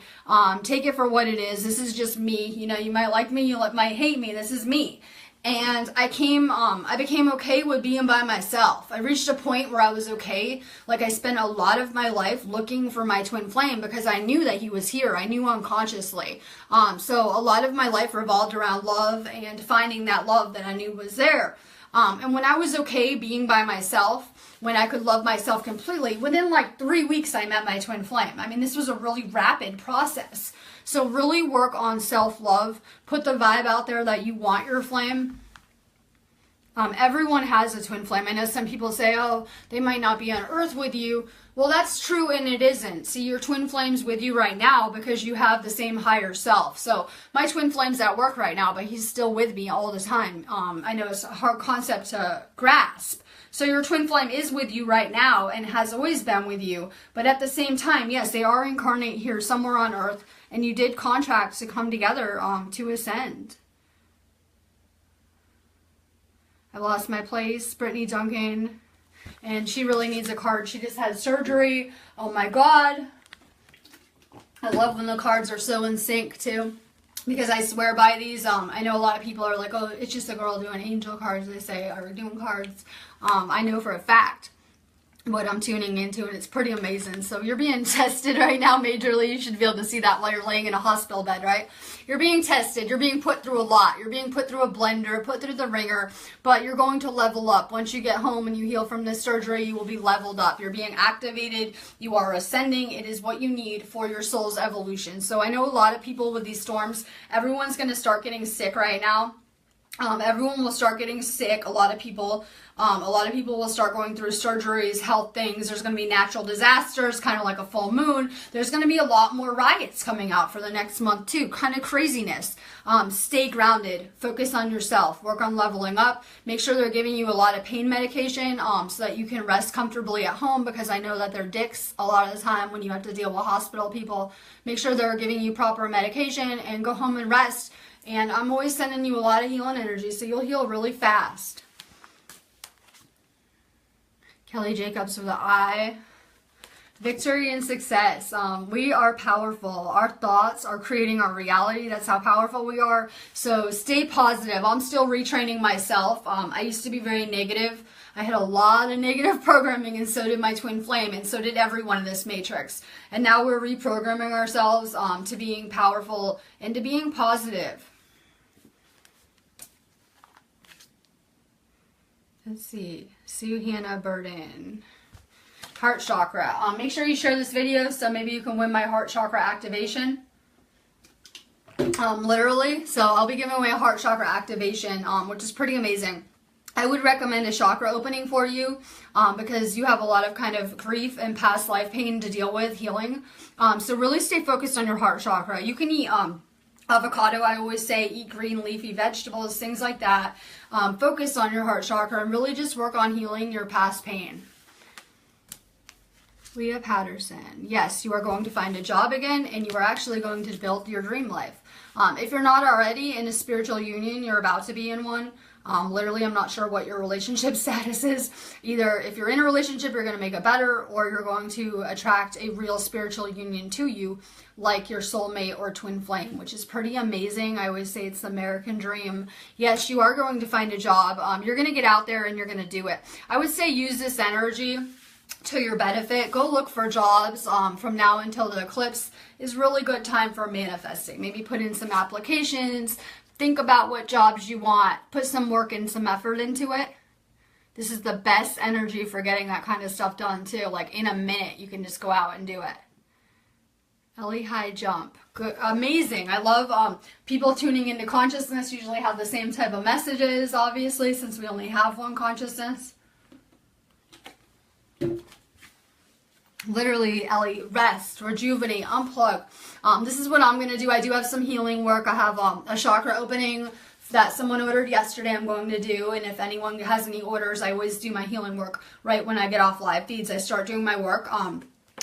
[SPEAKER 1] Take it for what it is. This is just me. You know, you might like me, you might hate me. This is me. And I became okay with being by myself. I reached a point where I was okay. Like I spent a lot of my life looking for my twin flame because I knew that he was here. I knew unconsciously. So a lot of my life revolved around love and finding that love that I knew was there. And when I was okay being by myself, when I could love myself completely, within like 3 weeks I met my twin flame. I mean, this was a really rapid process. So really work on self-love. Put the vibe out there that you want your flame. Everyone has a twin flame. I know some people say, oh, they might not be on earth with you. Well, that's true, and it isn't. See, your twin flame's with you right now because you have the same higher self. So my twin flame's at work right now, but he's still with me all the time. I know it's a hard concept to grasp. So your twin flame is with you right now and has always been with you. But at the same time, yes, they are incarnate here somewhere on earth, and you did contract to come together to ascend. I lost my place, Brittany Duncan, and she really needs a card. She just had surgery. Oh my God. I love when the cards are so in sync too, because I swear by these. I know a lot of people are like, oh, it's just a girl doing angel cards, they say, or doing cards. I know for a fact what I'm tuning into, and it's pretty amazing. So you're being tested right now majorly. You should be able to see that while you're laying in a hospital bed, right? You're being tested. You're being put through a lot. You're being put through a blender, put through the ringer, but you're going to level up. Once you get home and you heal from this surgery, you will be leveled up. You're being activated. You are ascending. It is what you need for your soul's evolution. So I know a lot of people with these storms, everyone's going to start getting sick right now. Everyone will start getting sick. A lot of people will start going through surgeries, health things. There's going to be natural disasters, kind of like a full moon. There's going to be a lot more riots coming out for the next month too. Kind of craziness. Stay grounded. Focus on yourself. Work on leveling up. Make sure they're giving you a lot of pain medication so that you can rest comfortably at home, because I know that they're dicks a lot of the time when you have to deal with hospital people. Make sure they're giving you proper medication and go home and rest. And I'm always sending you a lot of healing energy, so you'll heal really fast. Kelly Jacobs for the eye. Victory and success. We are powerful. Our thoughts are creating our reality. That's how powerful we are. So stay positive. I'm still retraining myself. I used to be very negative. I had a lot of negative programming, and so did my twin flame, and so did everyone in this matrix. And now we're reprogramming ourselves to being powerful and to being positive. Let's see, Sue Hannah Burden. Heart chakra. Make sure you share this video so maybe you can win my heart chakra activation. Literally. So I'll be giving away a heart chakra activation, which is pretty amazing. I would recommend a chakra opening for you because you have a lot of kind of grief and past life pain to deal with, healing. So really stay focused on your heart chakra. You can eat avocado, I always say, eat green leafy vegetables, things like that. Focus on your heart chakra and really just work on healing your past pain. Leah Patterson. Yes, you are going to find a job again, and you are actually going to build your dream life. If you're not already in a spiritual union, you're about to be in one. Literally, I'm not sure what your relationship status is. Either if you're in a relationship, you're going to make it better, or you're going to attract a real spiritual union to you, like your soulmate or twin flame, which is pretty amazing. I always say it's the American dream. Yes, you are going to find a job. You're going to get out there and you're going to do it. I would say use this energy to your benefit. Go look for jobs from now until the eclipse is really good time for manifesting. Maybe put in some applications. Think about what jobs you want. Put some work and some effort into it. This is the best energy for getting that kind of stuff done too. Like in a minute, you can just go out and do it. Ellie High Jump. Good, amazing. I love people tuning into consciousness usually have the same type of messages, obviously, since we only have one consciousness. Literally, Ellie, rest, rejuvenate, unplug. This is what I'm going to do. I do have some healing work. I have a chakra opening that someone ordered yesterday I'm going to do. And if anyone has any orders, I always do my healing work right when I get off live feeds. I start doing my work.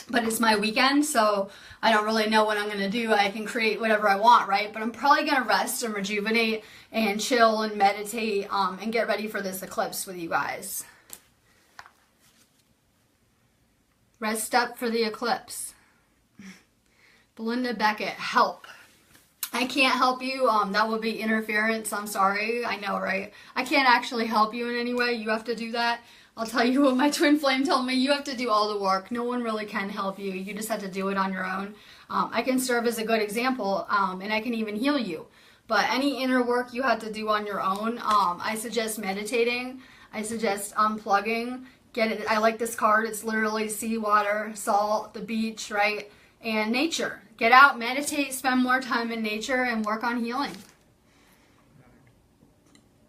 [SPEAKER 1] But it's my weekend, so I don't really know what I'm going to do. I can create whatever I want, right? But I'm probably going to rest and rejuvenate and chill and meditate and get ready for this eclipse with you guys. Rest up for the eclipse. Belinda Beckett, help. I can't help you. That would be interference. I'm sorry. I know, right? I can't actually help you in any way. You have to do that. I'll tell you what my twin flame told me. You have to do all the work. No one really can help you. You just have to do it on your own. I can serve as a good example, and I can even heal you. But any inner work you have to do on your own. I suggest meditating. I suggest unplugging. Get it. I like this card. It's literally seawater, salt, the beach, right? And nature. Get out, meditate, spend more time in nature, and work on healing.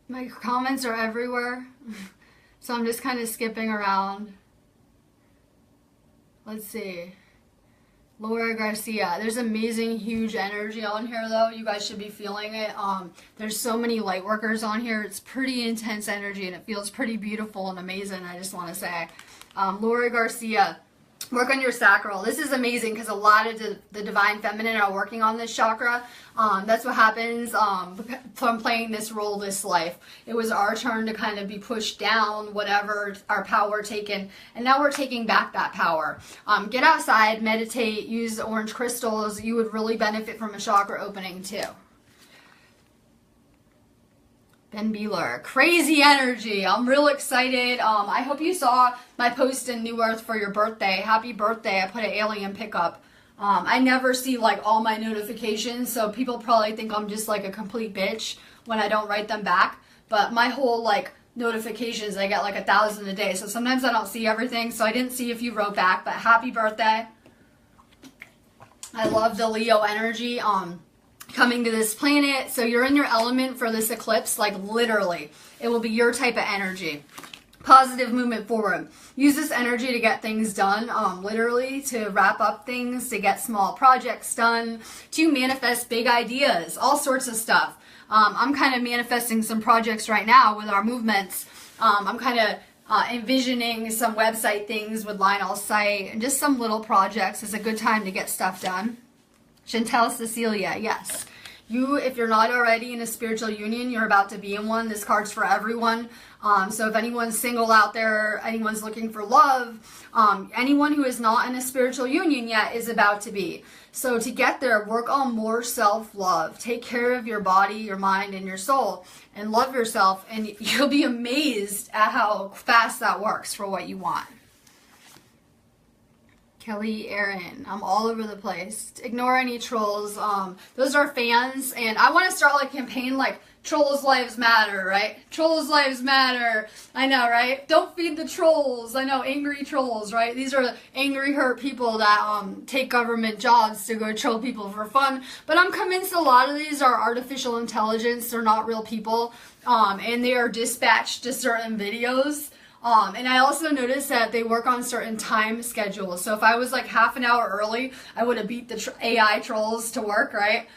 [SPEAKER 1] My comments are everywhere. So I'm just kind of skipping around. Let's see. Laura Garcia. There's amazing, huge energy on here, though. You guys should be feeling it. There's so many light workers on here. It's pretty intense energy, and it feels pretty beautiful and amazing, I just want to say. Laura Garcia. Work on your sacral. This is amazing because a lot of the divine feminine are working on this chakra. That's what happens from playing this role this life. It was our turn to kind of be pushed down, whatever, our power taken, and now we're taking back that power. Get outside, meditate, use orange crystals. You would really benefit from a chakra opening too. Ben Beeler, crazy energy. I'm real excited. I hope you saw my post in New Earth for your birthday. Happy birthday. I put an alien pickup. I never see like all my notifications, so people probably think I'm just like a complete bitch when I don't write them back. But my whole like notifications, I get like 1,000 a day, so sometimes I don't see everything. So I didn't see if you wrote back, but happy birthday. I love the Leo energy coming to this planet. So you're in your element for this eclipse, like literally. It will be your type of energy. Positive movement forward. Use this energy to get things done, literally to wrap up things, to get small projects done, to manifest big ideas, all sorts of stuff. I'm kind of manifesting some projects right now with our movements. I'm kind of envisioning some website things with Lionel's site and just some little projects. It's a good time to get stuff done. Chantel Cecilia, yes. You, if you're not already in a spiritual union, you're about to be in one. This card's for everyone. So if anyone's single out there, anyone's looking for love, anyone who is not in a spiritual union yet is about to be. So to get there, work on more self-love. Take care of your body, your mind, and your soul, and love yourself, and you'll be amazed at how fast that works for what you want. Kelly Aaron, I'm all over the place. Ignore any trolls. Those are fans, and I want to start like a campaign like Trolls Lives Matter, right? Trolls Lives Matter. I know, right? Don't feed the trolls. I know, angry trolls, right? These are angry, hurt people that take government jobs to go troll people for fun. But I'm convinced a lot of these are artificial intelligence. They're not real people, and they are dispatched to certain videos. And I also noticed that they work on certain time schedules. So if I was like half an hour early, I would have beat the AI trolls to work, right?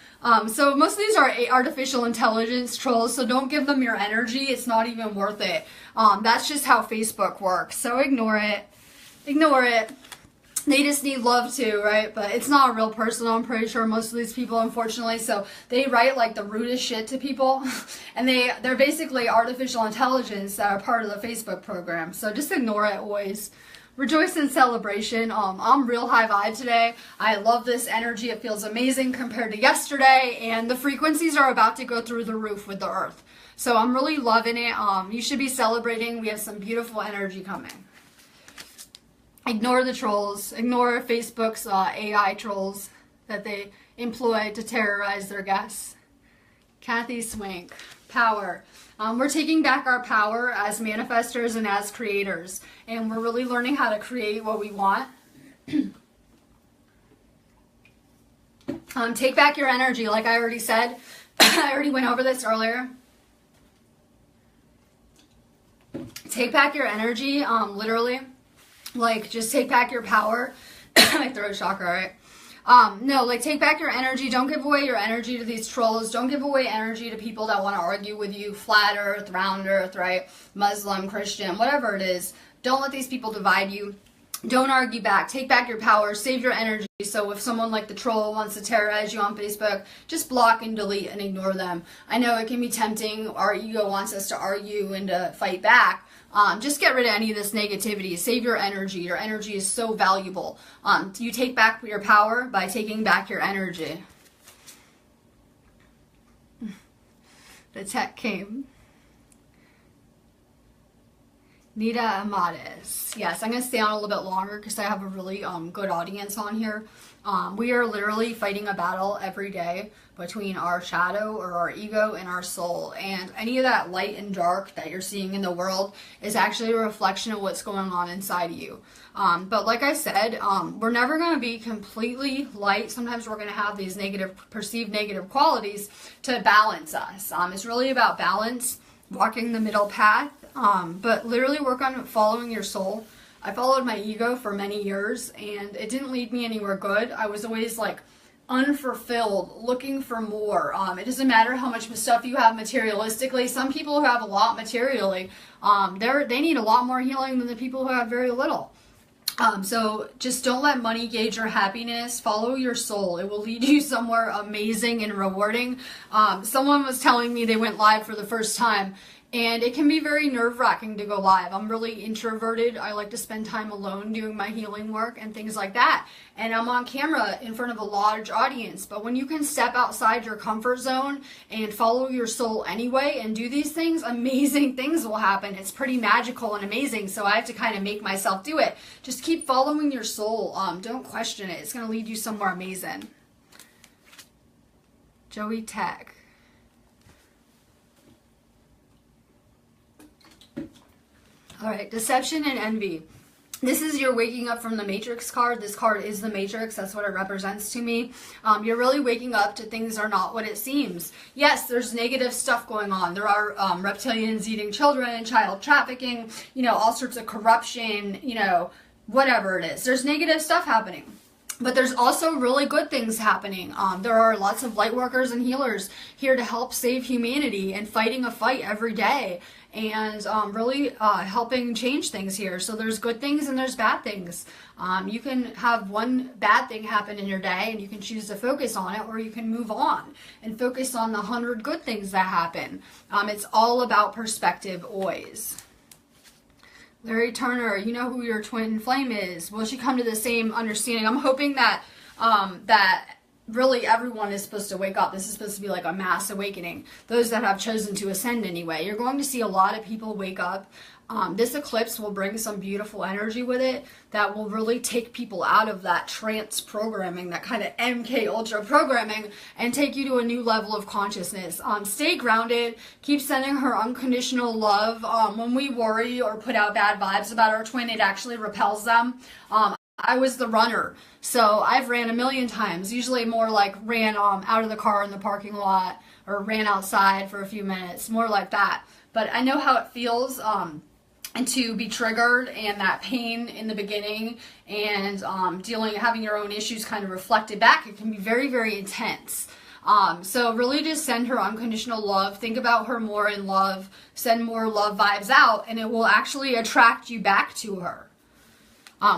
[SPEAKER 1] So most of these are artificial intelligence trolls, so don't give them your energy. It's not even worth it. That's just how Facebook works. So ignore it. Ignore it. They just need love too, right? But it's not a real person, I'm pretty sure, most of these people, unfortunately. So they write like the rudest shit to people. And they're basically artificial intelligence that are part of the Facebook program. So just ignore it always. Rejoice in celebration. I'm real high vibe today. I love this energy. It feels amazing compared to yesterday. And the frequencies are about to go through the roof with the earth. So I'm really loving it. You should be celebrating. We have some beautiful energy coming. Ignore the trolls. Ignore Facebook's AI trolls that they employ to terrorize their guests. Kathy Swink. Power. We're taking back our power as manifestors and as creators. And we're really learning how to create what we want. Take back your energy, like I already said. I already went over this earlier. Take back your energy, literally. Like, just take back your power. My throat chakra, right? No, like, take back your energy. Don't give away your energy to these trolls. Don't give away energy to people that want to argue with you. Flat earth, round earth, right? Muslim, Christian, whatever it is. Don't let these people divide you. Don't argue back. Take back your power. Save your energy. So if someone like the troll wants to terrorize you on Facebook, just block and delete and ignore them. I know it can be tempting. Our ego wants us to argue and to fight back. Just get rid of any of this negativity. Save your energy. Your energy is so valuable. You take back your power by taking back your energy. The tech came. Nita Amatis. Yes, I'm going to stay on a little bit longer because I have a really good audience on here. We are literally fighting a battle every day between our shadow or our ego and our soul. And any of that light and dark that you're seeing in the world is actually a reflection of what's going on inside of you. But like I said, we're never going to be completely light. Sometimes we're going to have these perceived negative qualities to balance us. It's really about balance, walking the middle path. But literally work on following your soul. I followed my ego for many years and it didn't lead me anywhere good. I was always like unfulfilled, looking for more. It doesn't matter how much stuff you have materialistically. Some people who have a lot materially, they need a lot more healing than the people who have very little. So just don't let money gauge your happiness. Follow your soul. It will lead you somewhere amazing and rewarding. Someone was telling me they went live for the first time And it can be very nerve-wracking to go live. I'm really introverted. I like to spend time alone doing my healing work and things like that. And I'm on camera in front of a large audience. But when you can step outside your comfort zone and follow your soul anyway and do these things, amazing things will happen. It's pretty magical and amazing. So I have to kind of make myself do it. Just keep following your soul. Don't question it. It's going to lead you somewhere amazing. Joey Tech. All right, deception and envy. This is your waking up from the Matrix card. This card is the Matrix. That's what it represents to me. You're really waking up to things are not what it seems. Yes, there's negative stuff going on. There are reptilians eating children, child trafficking, all sorts of corruption, whatever it is. There's negative stuff happening. But there's also really good things happening. There are lots of light workers and healers here to help save humanity and fighting a fight every day and really helping change things here. So there's good things and there's bad things. You can have one bad thing happen in your day and you can choose to focus on it, or you can move on and focus on the 100 good things that happen. It's all about perspective always. Larry Turner, you know who your twin flame is. Will she come to the same understanding? I'm hoping that that really everyone is supposed to wake up. This is supposed to be like a mass awakening. Those that have chosen to ascend anyway. You're going to see a lot of people wake up. This eclipse will bring some beautiful energy with it that will really take people out of that trance programming, that kind of MK Ultra programming, and take you to a new level of consciousness. Stay grounded. Keep sending her unconditional love. When we worry or put out bad vibes about our twin, it actually repels them. I was the runner, so I've ran a million times, usually more like ran out of the car in the parking lot or ran outside for a few minutes, more like that. But I know how it feels and to be triggered and that pain in the beginning and having your own issues kind of reflected back. It can be very, very intense. So really just send her unconditional love. Think about her more in love. Send more love vibes out, and it will actually attract you back to her.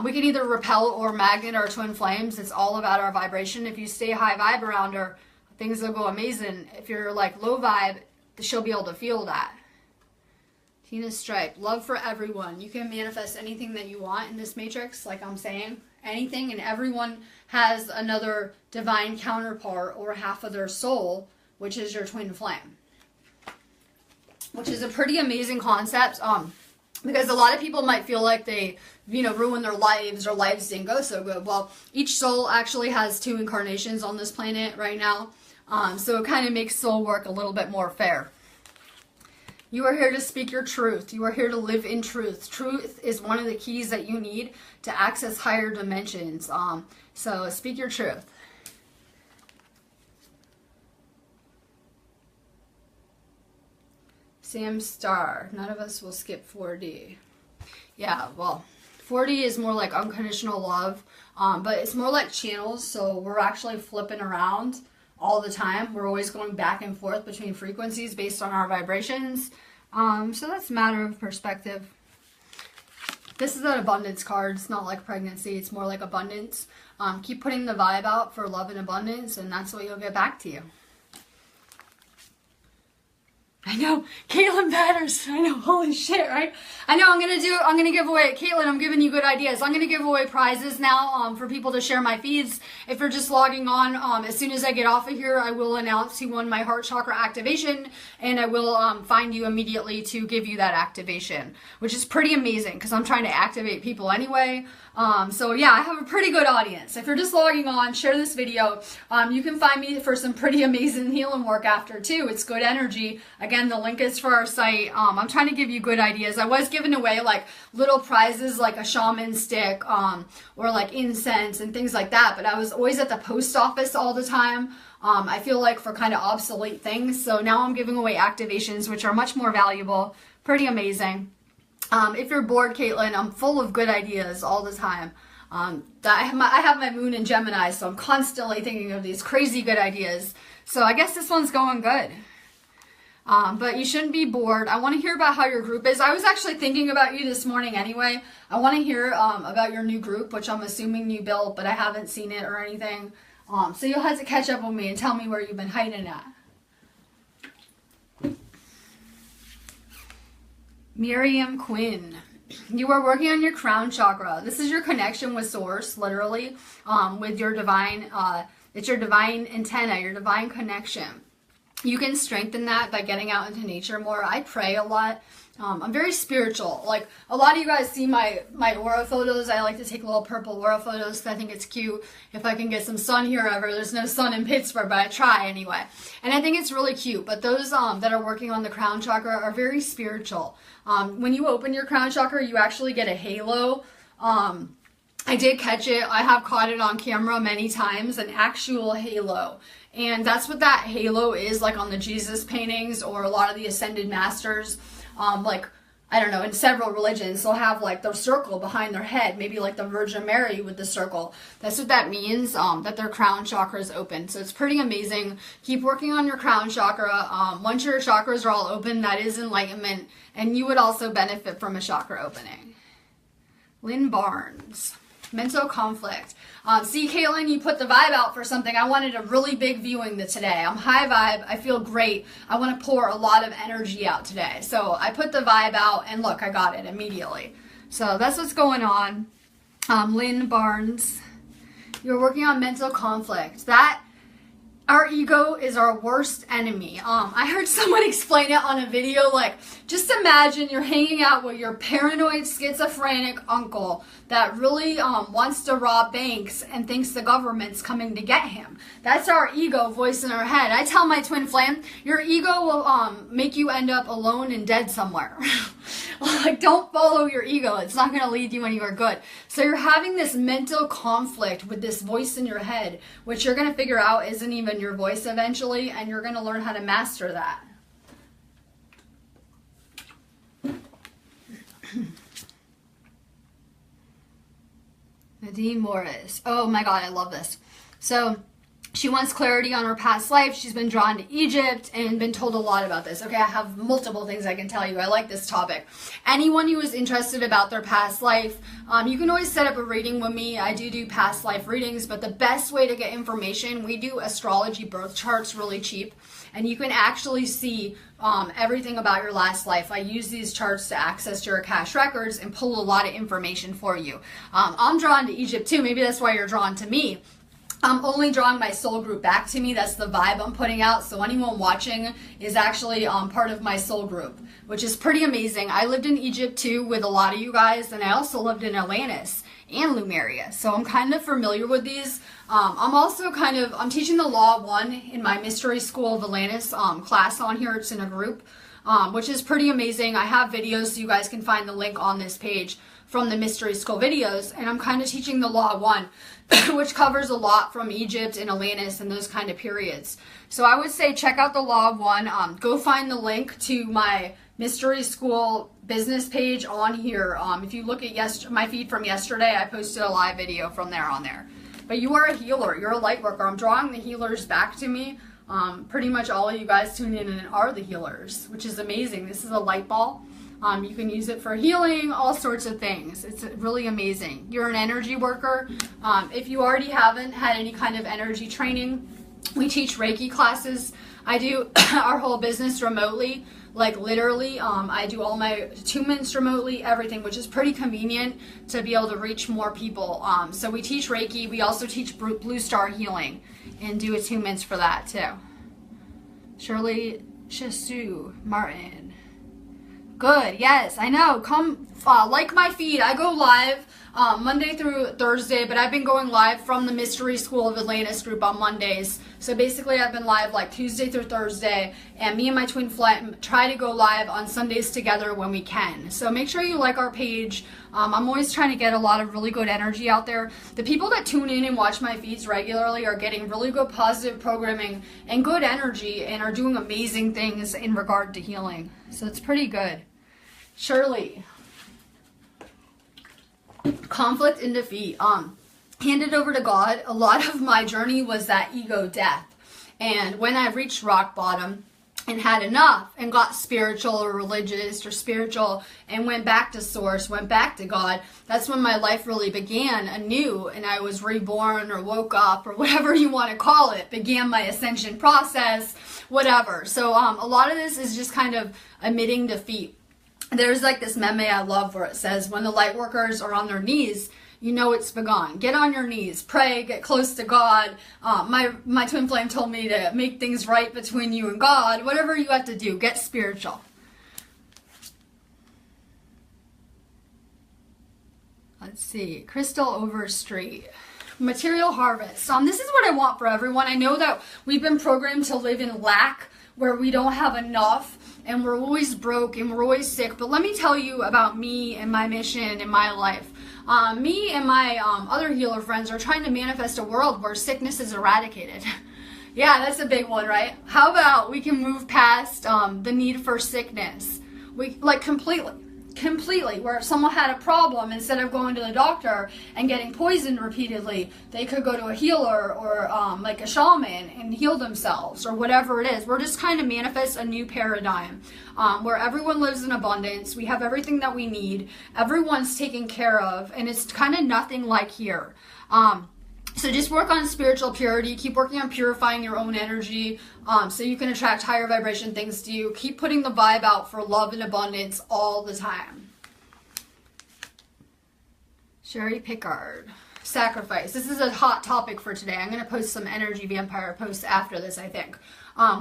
[SPEAKER 1] We can either repel or magnet our twin flames. It's all about our vibration. If you stay high vibe around her, things will go amazing. If you're like low vibe, she'll be able to feel that. Tina Stripe, love for everyone. You can manifest anything that you want in this matrix, like I'm saying. Anything, and everyone has another divine counterpart or half of their soul, which is your twin flame. Which is a pretty amazing concept. Because a lot of people might feel like they, ruin their lives or lives didn't go so good. Well, each soul actually has 2 incarnations on this planet right now. So it kind of makes soul work a little bit more fair. You are here to speak your truth. You are here to live in truth. Truth is one of the keys that you need to access higher dimensions. So speak your truth. Sam Star, none of us will skip 4D. Yeah, well, 4D is more like unconditional love, but it's more like channels, so we're actually flipping around all the time. We're always going back and forth between frequencies based on our vibrations. So that's a matter of perspective. This is an abundance card. It's not like pregnancy. It's more like abundance. Keep putting the vibe out for love and abundance, and that's what you'll get back to you. I know, Caitlin Batters. I know, holy shit, right? I know, I'm gonna give away, Caitlin, I'm giving you good ideas. I'm gonna give away prizes now for people to share my feeds. If you're just logging on, as soon as I get off of here, I will announce who won my heart chakra activation, and I will find you immediately to give you that activation, which is pretty amazing because I'm trying to activate people anyway. So yeah, I have a pretty good audience. If you're just logging on, share this video. You can find me for some pretty amazing healing work after too. It's good energy. Again, the link is for our site. I'm trying to give you good ideas. I was giving away like little prizes like a shaman stick or like incense and things like that, but I was always at the post office all the time. I feel like for kind of obsolete things. So now I'm giving away activations, which are much more valuable. Pretty amazing. If you're bored, Caitlin, I'm full of good ideas all the time. I have my moon in Gemini, so I'm constantly thinking of these crazy good ideas. So I guess this one's going good. But you shouldn't be bored. I want to hear about how your group is. I was actually thinking about you this morning anyway. I want to hear about your new group, which I'm assuming you built, but I haven't seen it or anything. So you'll have to catch up with me and tell me where you've been hiding at. Miriam Quinn. You are working on your crown chakra. This is your connection with source, literally, with your divine, it's your divine antenna, your divine connection. You can strengthen that by getting out into nature more. I pray a lot. I'm very spiritual. Like, a lot of you guys see my aura photos. I like to take little purple aura photos because I think it's cute. If I can get some sun here ever. There's no sun in Pittsburgh, but I try anyway. And I think it's really cute. But those that are working on the crown chakra are very spiritual. When you open your crown chakra, you actually get a halo. I did catch it. I have caught it on camera many times, an actual halo. And that's what that halo is, like on the Jesus paintings or a lot of the ascended masters. Like, I don't know, in several religions, they'll have like their circle behind their head, maybe like the Virgin Mary with the circle. That's what that means, that their crown chakra is open. So it's pretty amazing. Keep working on your crown chakra. Once your chakras are all open, that is enlightenment, and you would also benefit from a chakra opening. Lynn Barnes. Mental conflict. See, Caitlin, you put the vibe out for something. I wanted a really big viewing today. I'm high vibe. I feel great. I want to pour a lot of energy out today. So I put the vibe out, and look, I got it immediately. So that's what's going on. Lynn Barnes, you're working on mental conflict. That our ego is our worst enemy. I heard someone explain it on a video, like, just imagine you're hanging out with your paranoid, schizophrenic uncle that really wants to rob banks and thinks the government's coming to get him. That's our ego voice in our head. I tell my twin flame, your ego will make you end up alone and dead somewhere. Like, don't follow your ego. It's not going to lead you anywhere good. So you're having this mental conflict with this voice in your head, which you're going to figure out isn't even your voice eventually, and you're going to learn how to master that. Nadine Morris. Oh my God, I love this. So she wants clarity on her past life. She's been drawn to Egypt and been told a lot about this. Okay, I have multiple things I can tell you. I like this topic. Anyone who is interested about their past life, you can always set up a reading with me. I do past life readings, but the best way to get information, we do astrology birth charts really cheap, and you can actually see everything about your last life. I use these charts to access your Akashic records and pull a lot of information for you. I'm drawn to Egypt too. Maybe that's why you're drawn to me. I'm only drawing my soul group back to me. That's the vibe I'm putting out. So anyone watching is actually part of my soul group, which is pretty amazing. I lived in Egypt too with a lot of you guys, and I also lived in Atlantis and Lemuria. So I'm kind of familiar with these. I'm also I'm teaching the Law of One in my Mystery School of Atlantis class on here. It's in a group, which is pretty amazing. I have videos, so you guys can find the link on this page from the Mystery School videos, and I'm kind of teaching the Law of One, which covers a lot from Egypt and Atlantis and those kind of periods. So I would say check out the Law of One. Go find the link to my Mystery School business page on here. If you look at my feed from yesterday, I posted a live video from there on there. But you are a healer. You're a light worker. I'm drawing the healers back to me. Pretty much all of you guys tune in and are the healers, which is amazing. This is a light ball. You can use it for healing, all sorts of things. It's really amazing. You're an energy worker. If you already haven't had any kind of energy training, we teach Reiki classes. I do our whole business remotely, like literally. I do all my attunements remotely, everything, which is pretty convenient to be able to reach more people. So we teach Reiki. We also teach Blue Star Healing and do attunements for that too. Shirley Chesu Martin. Good, yes, I know. Come like my feed. I go live Monday through Thursday, but I've been going live from the Mystery School of Atlantis group on Mondays. So basically I've been live like Tuesday through Thursday, and me and my twin flame try to go live on Sundays together when we can. So make sure you like our page. I'm always trying to get a lot of really good energy out there. The people that tune in and watch my feeds regularly are getting really good positive programming and good energy and are doing amazing things in regard to healing. So it's pretty good. Shirley. Conflict and defeat. Hand it over to God. A lot of my journey was that ego death. And when I reached rock bottom and had enough and got spiritual or religious or spiritual and went back to source, went back to God, that's when my life really began anew, and I was reborn or woke up or whatever you want to call it, began my ascension process, whatever. So a lot of this is just kind of admitting defeat. There's like this meme I love where it says, when the light workers are on their knees, you know it's begun. Get on your knees, pray, get close to God. My twin flame told me to make things right between you and God. Whatever you have to do, get spiritual. Let's see, Crystal Overstreet. Material harvest. This is what I want for everyone. I know that we've been programmed to live in lack, where we don't have enough and we're always broke and we're always sick. But let me tell you about me and my mission in my life. Me and my other healer friends are trying to manifest a world where sickness is eradicated. Yeah, that's a big one, right? How about we can move past the need for sickness? We like completely, where if someone had a problem, instead of going to the doctor and getting poisoned repeatedly, they could go to a healer or like a shaman and heal themselves, or whatever it is. We're just kind of manifest a new paradigm where everyone lives in abundance. We have everything that we need. Everyone's taken care of, and it's kind of nothing like here. So just work on spiritual purity. Keep working on purifying your own energy so you can attract higher vibration things to you. Keep putting the vibe out for love and abundance all the time. Sherry Pickard. Sacrifice. This is a hot topic for today. I'm going to post some energy vampire posts after this, I think.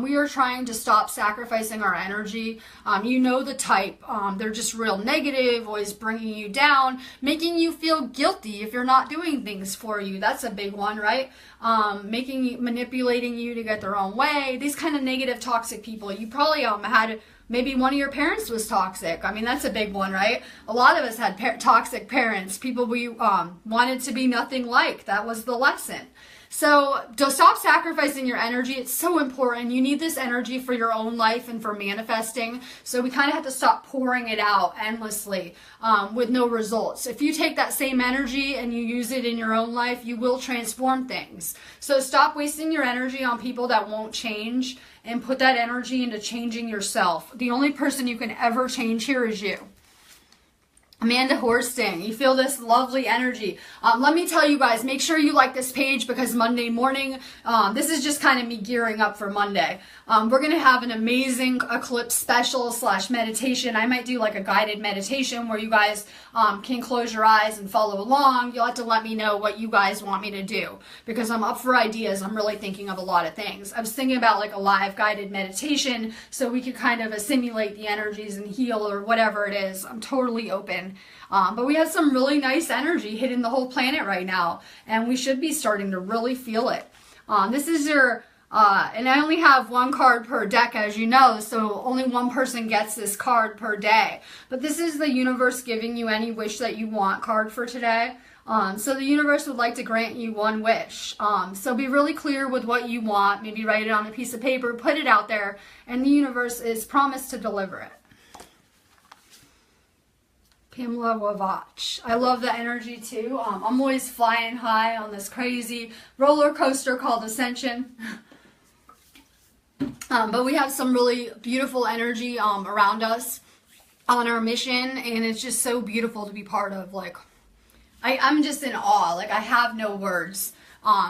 [SPEAKER 1] We are trying to stop sacrificing our energy. You know the type. They're just real negative, always bringing you down, making you feel guilty if you're not doing things for you. That's a big one, right? Manipulating you to get their own way. These kind of negative, toxic people. You probably had maybe one of your parents was toxic. I mean, that's a big one, right? A lot of us had toxic parents, people we wanted to be nothing like. That was the lesson. So to stop sacrificing your energy. It's so important. You need this energy for your own life and for manifesting. So we kind of have to stop pouring it out endlessly with no results. If you take that same energy and you use it in your own life, you will transform things. So stop wasting your energy on people that won't change and put that energy into changing yourself. The only person you can ever change here is you. Amanda Horsting, you feel this lovely energy. Let me tell you guys, make sure you like this page, because Monday morning, this is just kind of me gearing up for Monday. We're going to have an amazing eclipse special / meditation. I might do like a guided meditation where you guys can close your eyes and follow along. You'll have to let me know what you guys want me to do, because I'm up for ideas. I'm really thinking of a lot of things. I was thinking about like a live guided meditation so we could kind of assimilate the energies and heal, or whatever it is. I'm totally open. But we have some really nice energy hitting the whole planet right now, and we should be starting to really feel it. This is your, and I only have one card per deck, as you know, so only one person gets this card per day. But this is the universe giving you any wish that you want card for today. So the universe would like to grant you one wish. So be really clear with what you want. Maybe write it on a piece of paper, put it out there, and the universe is promised to deliver it. Pamela Wavach. I love the energy too. I'm always flying high on this crazy roller coaster called Ascension. But we have some really beautiful energy around us on our mission, and it's just so beautiful to be part of. Like, I'm just in awe. Like, I have no words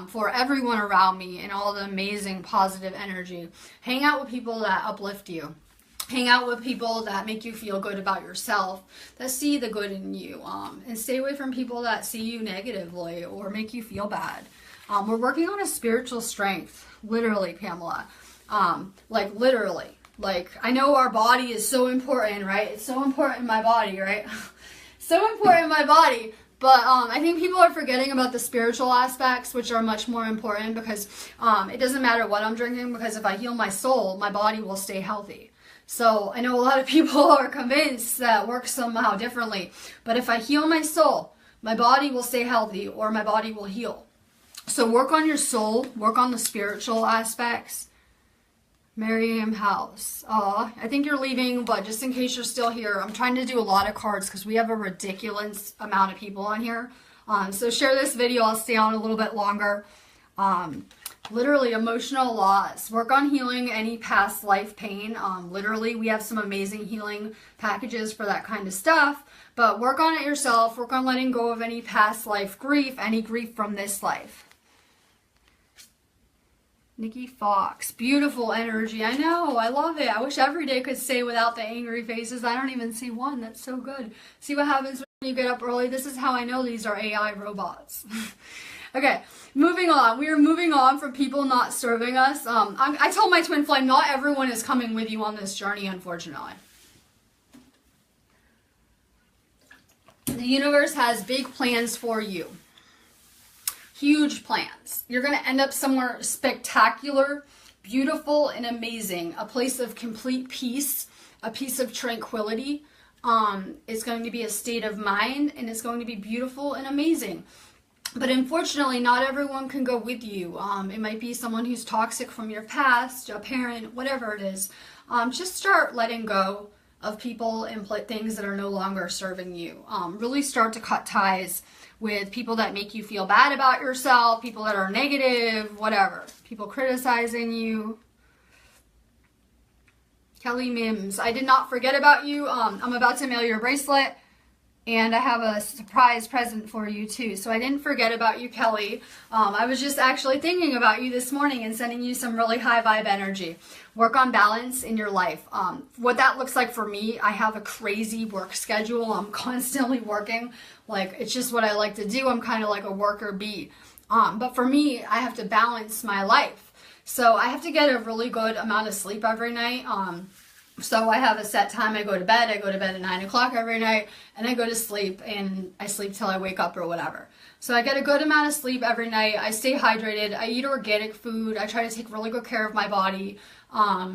[SPEAKER 1] for everyone around me and all the amazing positive energy. Hang out with people that uplift you. Hang out with people that make you feel good about yourself, that see the good in you, and stay away from people that see you negatively or make you feel bad. We're working on a spiritual strength, literally, Pamela. Like, literally. Like, I know our body is so important, right? It's so important in my body, right? So important in my body. But I think people are forgetting about the spiritual aspects, which are much more important, because it doesn't matter what I'm drinking, because if I heal my soul, my body will stay healthy. So I know a lot of people are convinced that it works somehow differently. But if I heal my soul, my body will stay healthy, or my body will heal. So work on your soul, work on the spiritual aspects. Miriam House. I think you're leaving, but just in case you're still here, I'm trying to do a lot of cards because we have a ridiculous amount of people on here. So share this video. I'll stay on a little bit longer. Literally, emotional loss. Work on healing any past life pain. Literally, we have some amazing healing packages for that kind of stuff. But work on it yourself. Work on letting go of any past life grief, any grief from this life. Nikki Fox, beautiful energy. I know, I love it. I wish every day could say without the angry faces. I don't even see one. That's so good. See what happens when you get up early. This is how I know these are AI robots. Okay, moving on. We are moving on from people not serving us. I told my twin flame, not everyone is coming with you on this journey, unfortunately. The universe has big plans for you. Huge plans. You're going to end up somewhere spectacular, beautiful, and amazing. A place of complete peace, a piece of tranquility. It's going to be a state of mind, and it's going to be beautiful and amazing. But unfortunately, not everyone can go with you. It might be someone who's toxic from your past, a parent, whatever it is. Just start letting go of people and things that are no longer serving you. Really start to cut ties with people that make you feel bad about yourself, people that are negative, whatever. People criticizing you. Kelly Mims, I did not forget about you. I'm about to mail your bracelet. And I have a surprise present for you too. So I didn't forget about you, Kelly. I was just actually thinking about you this morning and sending you some really high vibe energy. Work on balance in your life. What that looks like for me, I have a crazy work schedule. I'm constantly working. Like, it's just what I like to do. I'm kind of like a worker bee. But for me, I have to balance my life. So I have to get a really good amount of sleep every night. So I have a set time I go to bed. I go to bed at 9 o'clock every night, and I go to sleep, and I sleep till I wake up or whatever. So I get a good amount of sleep every night. I stay hydrated. I eat organic food. I try to take really good care of my body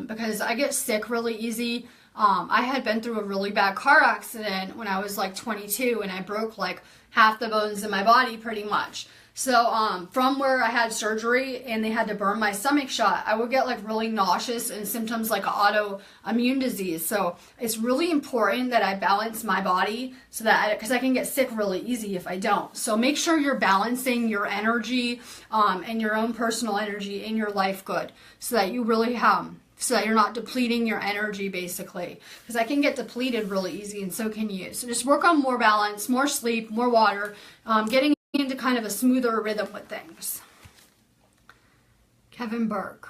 [SPEAKER 1] because I get sick really easy. I had been through a really bad car accident when I was like 22, and I broke like half the bones in my body pretty much. So from where I had surgery and they had to burn my stomach shut, I would get like really nauseous and symptoms like autoimmune disease. So it's really important that I balance my body so that, because I can get sick really easy if I don't. So make sure you're balancing your energy and your own personal energy in your life good so that you really so that you're not depleting your energy basically, because I can get depleted really easy and so can you. So just work on more balance, more sleep, more water, getting into kind of a smoother rhythm with things. Kevin Burke.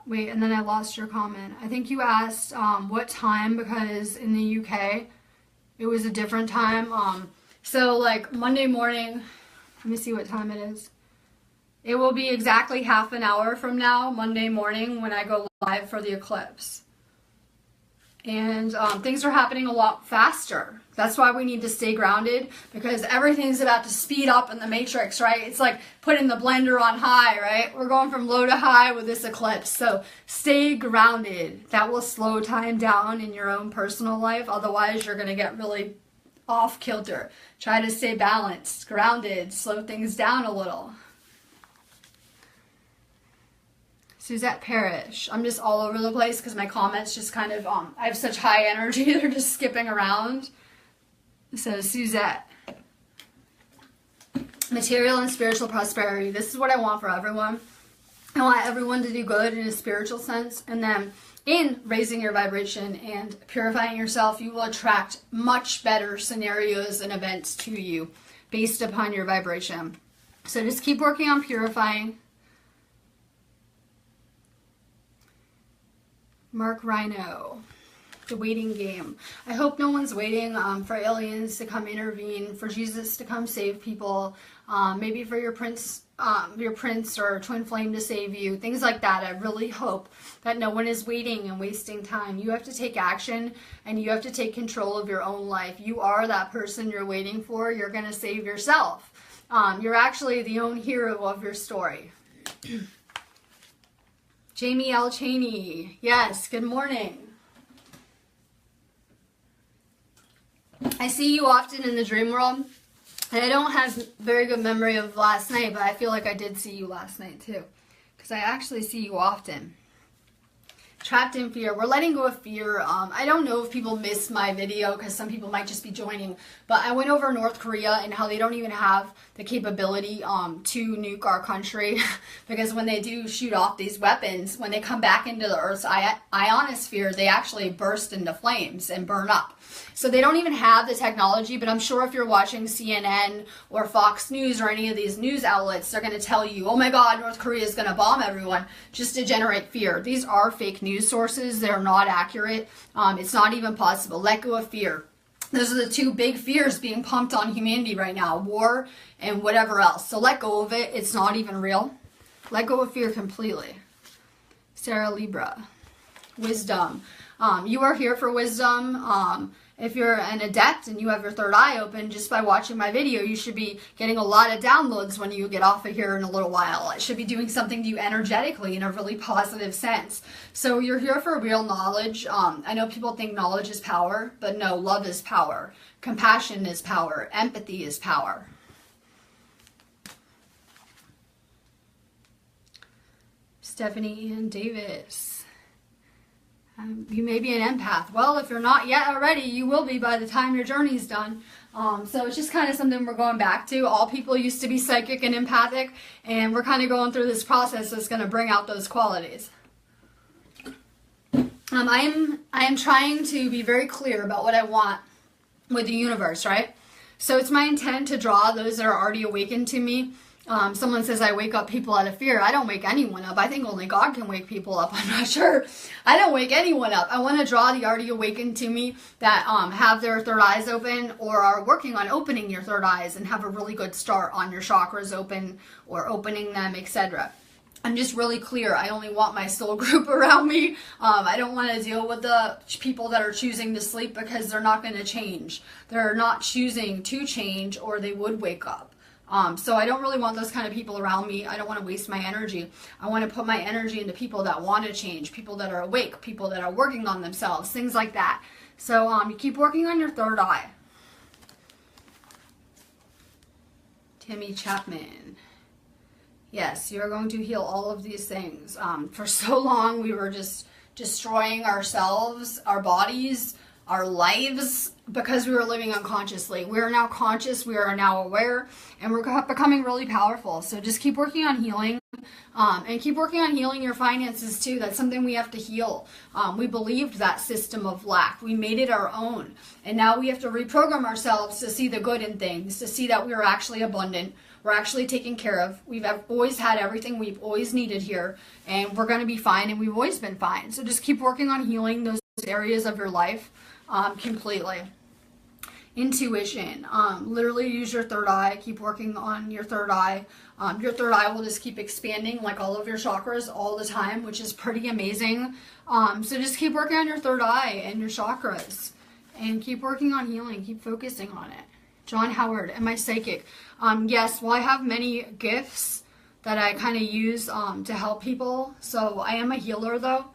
[SPEAKER 1] Wait, and then I lost your comment. I think you asked what time, because in the UK it was a different time. So like Monday morning, let me see what time it is. It will be exactly half an hour from now, Monday morning, when I go live for the eclipse. And things are happening a lot faster. That's why we need to stay grounded, because everything's about to speed up in the matrix, right? It's like putting the blender on high, right? We're going from low to high with this eclipse. So stay grounded. That will slow time down in your own personal life. Otherwise, you're going to get really off kilter. Try to stay balanced, grounded, slow things down a little. Suzette Parrish. I'm just all over the place because my comments just kind of, I have such high energy, they're just skipping around. So Suzette. Material and spiritual prosperity. This is what I want for everyone. I want everyone to do good in a spiritual sense. And then in raising your vibration and purifying yourself, you will attract much better scenarios and events to you based upon your vibration. So just keep working on purifying. Mark Rhino, the waiting game. I hope no one's waiting for aliens to come intervene, for Jesus to come save people, maybe for your prince or twin flame to save you, things like that. I really hope that no one is waiting and wasting time. You have to take action and you have to take control of your own life. You are that person you're waiting for. You're going to save yourself. You're actually the own hero of your story. Jamie L. Cheney. Yes, good morning. I see you often in the dream world, and I don't have very good memory of last night, but I feel like I did see you last night too, because I actually see you often. Trapped in fear. We're letting go of fear. I don't know if people missed my video because some people might just be joining, but I went over North Korea and how they don't even have the capability to nuke our country because when they do shoot off these weapons, when they come back into the Earth's ionosphere, they actually burst into flames and burn up. So they don't even have the technology, but I'm sure if you're watching CNN or Fox News or any of these news outlets, they're going to tell you, oh my God, North Korea is going to bomb everyone just to generate fear. These are fake news sources. They're not accurate. It's not even possible. Let go of fear. Those are the two big fears being pumped on humanity right now, war and whatever else. So let go of it. It's not even real. Let go of fear completely. Sarah Libra. Wisdom. You are here for wisdom. If you're an adept and you have your third eye open, just by watching my video, you should be getting a lot of downloads when you get off of here in a little while. It should be doing something to you energetically in a really positive sense. So you're here for real knowledge. I know people think knowledge is power, but no, love is power. Compassion is power. Empathy is power. Stephanie Ann Davis. You may be an empath. Well, if you're not yet already, you will be by the time your journey's done. So it's just kind of something we're going back to. All people used to be psychic and empathic, and we're kind of going through this process that's going to bring out those qualities. I am trying to be very clear about what I want with the universe, right? So it's my intent to draw those that are already awakened to me. Someone says I wake up people out of fear. I don't wake anyone up. I think only God can wake people up. I'm not sure. I don't wake anyone up. I want to draw the already awakened to me that have their third eyes open or are working on opening your third eyes and have a really good start on your chakras open or opening them, etc. I'm just really clear. I only want my soul group around me. I don't want to deal with the people that are choosing to sleep because they're not going to change. They're not choosing to change or they would wake up. So I don't really want those kind of people around me. I don't want to waste my energy. I want to put my energy into people that want to change, people that are awake, people that are working on themselves, things like that. So you keep working on your third eye. Timmy Chapman. Yes, you're going to heal all of these things. For so long, we were just destroying ourselves, our bodies, our lives, because we were living unconsciously. We are now conscious, we are now aware, and we're becoming really powerful. So just keep working on healing, and keep working on healing your finances too. That's something we have to heal. We believed that system of lack. We made it our own. And now we have to reprogram ourselves to see the good in things, to see that we are actually abundant, we're actually taken care of. We've always had everything we've always needed here, and we're going to be fine, and we've always been fine. So just keep working on healing those areas of your life completely. Intuition. Literally use your third eye. Keep working on your third eye. Your third eye will just keep expanding like all of your chakras all the time, which is pretty amazing. So just keep working on your third eye and your chakras. And keep working on healing. Keep focusing on it. John Howard. Am I psychic? Yes. Well, I have many gifts that I kind of use to help people. So I am a healer though,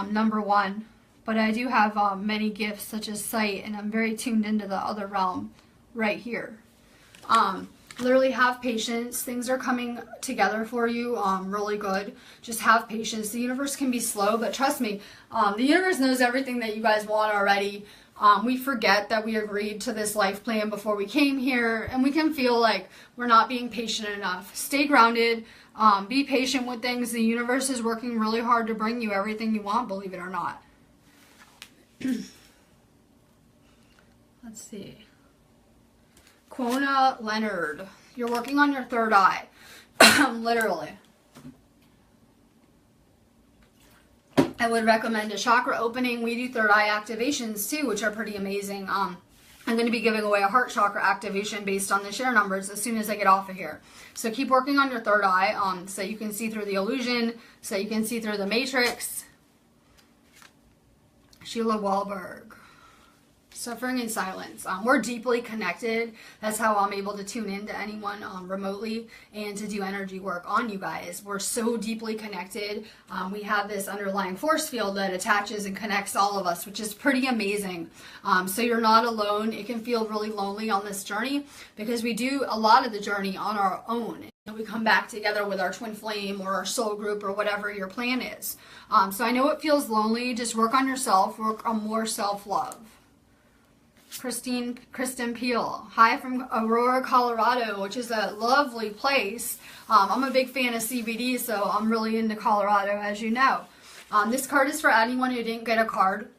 [SPEAKER 1] number one. But I do have many gifts such as sight, and I'm very tuned into the other realm right here. Literally have patience. Things are coming together for you really good. Just have patience. The universe can be slow, but trust me, the universe knows everything that you guys want already. We forget that we agreed to this life plan before we came here, and we can feel like we're not being patient enough. Stay grounded. Be patient with things. The universe is working really hard to bring you everything you want, believe it or not. Let's see. Quona Leonard. You're working on your third eye. Literally. I would recommend a chakra opening. We do third eye activations too, which are pretty amazing. I'm going to be giving away a heart chakra activation based on the share numbers as soon as I get off of here. So keep working on your third eye so you can see through the illusion, so you can see through the matrix. Sheila Wahlberg. Suffering in silence. We're deeply connected. That's how I'm able to tune into anyone remotely and to do energy work on you guys. We're so deeply connected. We have this underlying force field that attaches and connects all of us, which is pretty amazing. So you're not alone. It can feel really lonely on this journey because we do a lot of the journey on our own. we come back together with our twin flame or our soul group or whatever your plan is. So I know it feels lonely. Just work on yourself. Work on more self-love. Kristen Peel. Hi from Aurora, Colorado, which is a lovely place. I'm a big fan of CBD, so I'm really into Colorado, as you know. This card is for anyone who didn't get a card.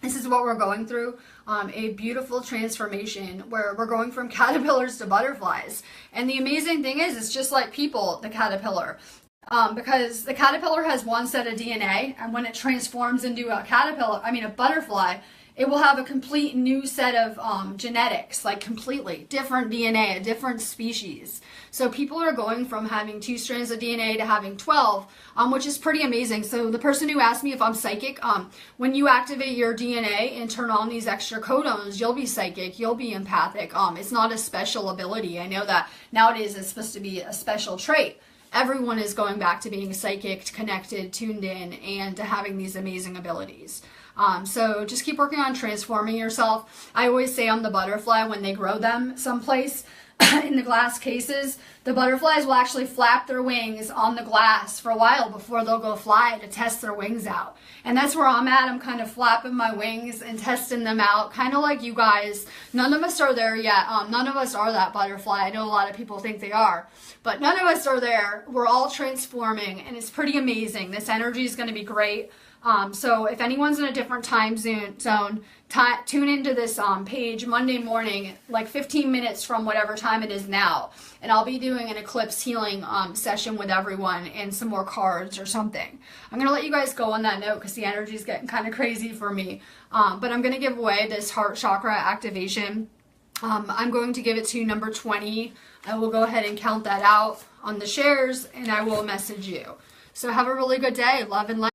[SPEAKER 1] This is what we're going through. A beautiful transformation where we're going from caterpillars to butterflies. And the amazing thing is, it's just like people, the caterpillar. Because the caterpillar has one set of DNA, and when it transforms into a butterfly, it will have a complete new set of genetics, like completely different DNA, a different species. So people are going from having 2 strands of DNA to having 12, which is pretty amazing. So the person who asked me if I'm psychic, when you activate your DNA and turn on these extra codons, you'll be psychic, you'll be empathic. It's not a special ability. I know that nowadays it's supposed to be a special trait. Everyone is going back to being psychic, connected, tuned in, and to having these amazing abilities. So just keep working on transforming yourself. I always say on the butterfly, when they grow them someplace in the glass cases, the butterflies will actually flap their wings on the glass for a while before they'll go fly to test their wings out. And that's where I'm at. I'm kind of flapping my wings and testing them out, kind of like you guys. None of us are there yet. None of us are that butterfly. I know a lot of people think they are, but none of us are there. We're all transforming, and it's pretty amazing. This energy is going to be great. So if anyone's in a different time zone, tune into this page Monday morning, like 15 minutes from whatever time it is now. And I'll be doing an eclipse healing session with everyone and some more cards or something. I'm going to let you guys go on that note because the energy is getting kind of crazy for me. But I'm going to give away this heart chakra activation. I'm going to give it to number 20. I will go ahead and count that out on the shares, and I will message you. So have a really good day. Love and light.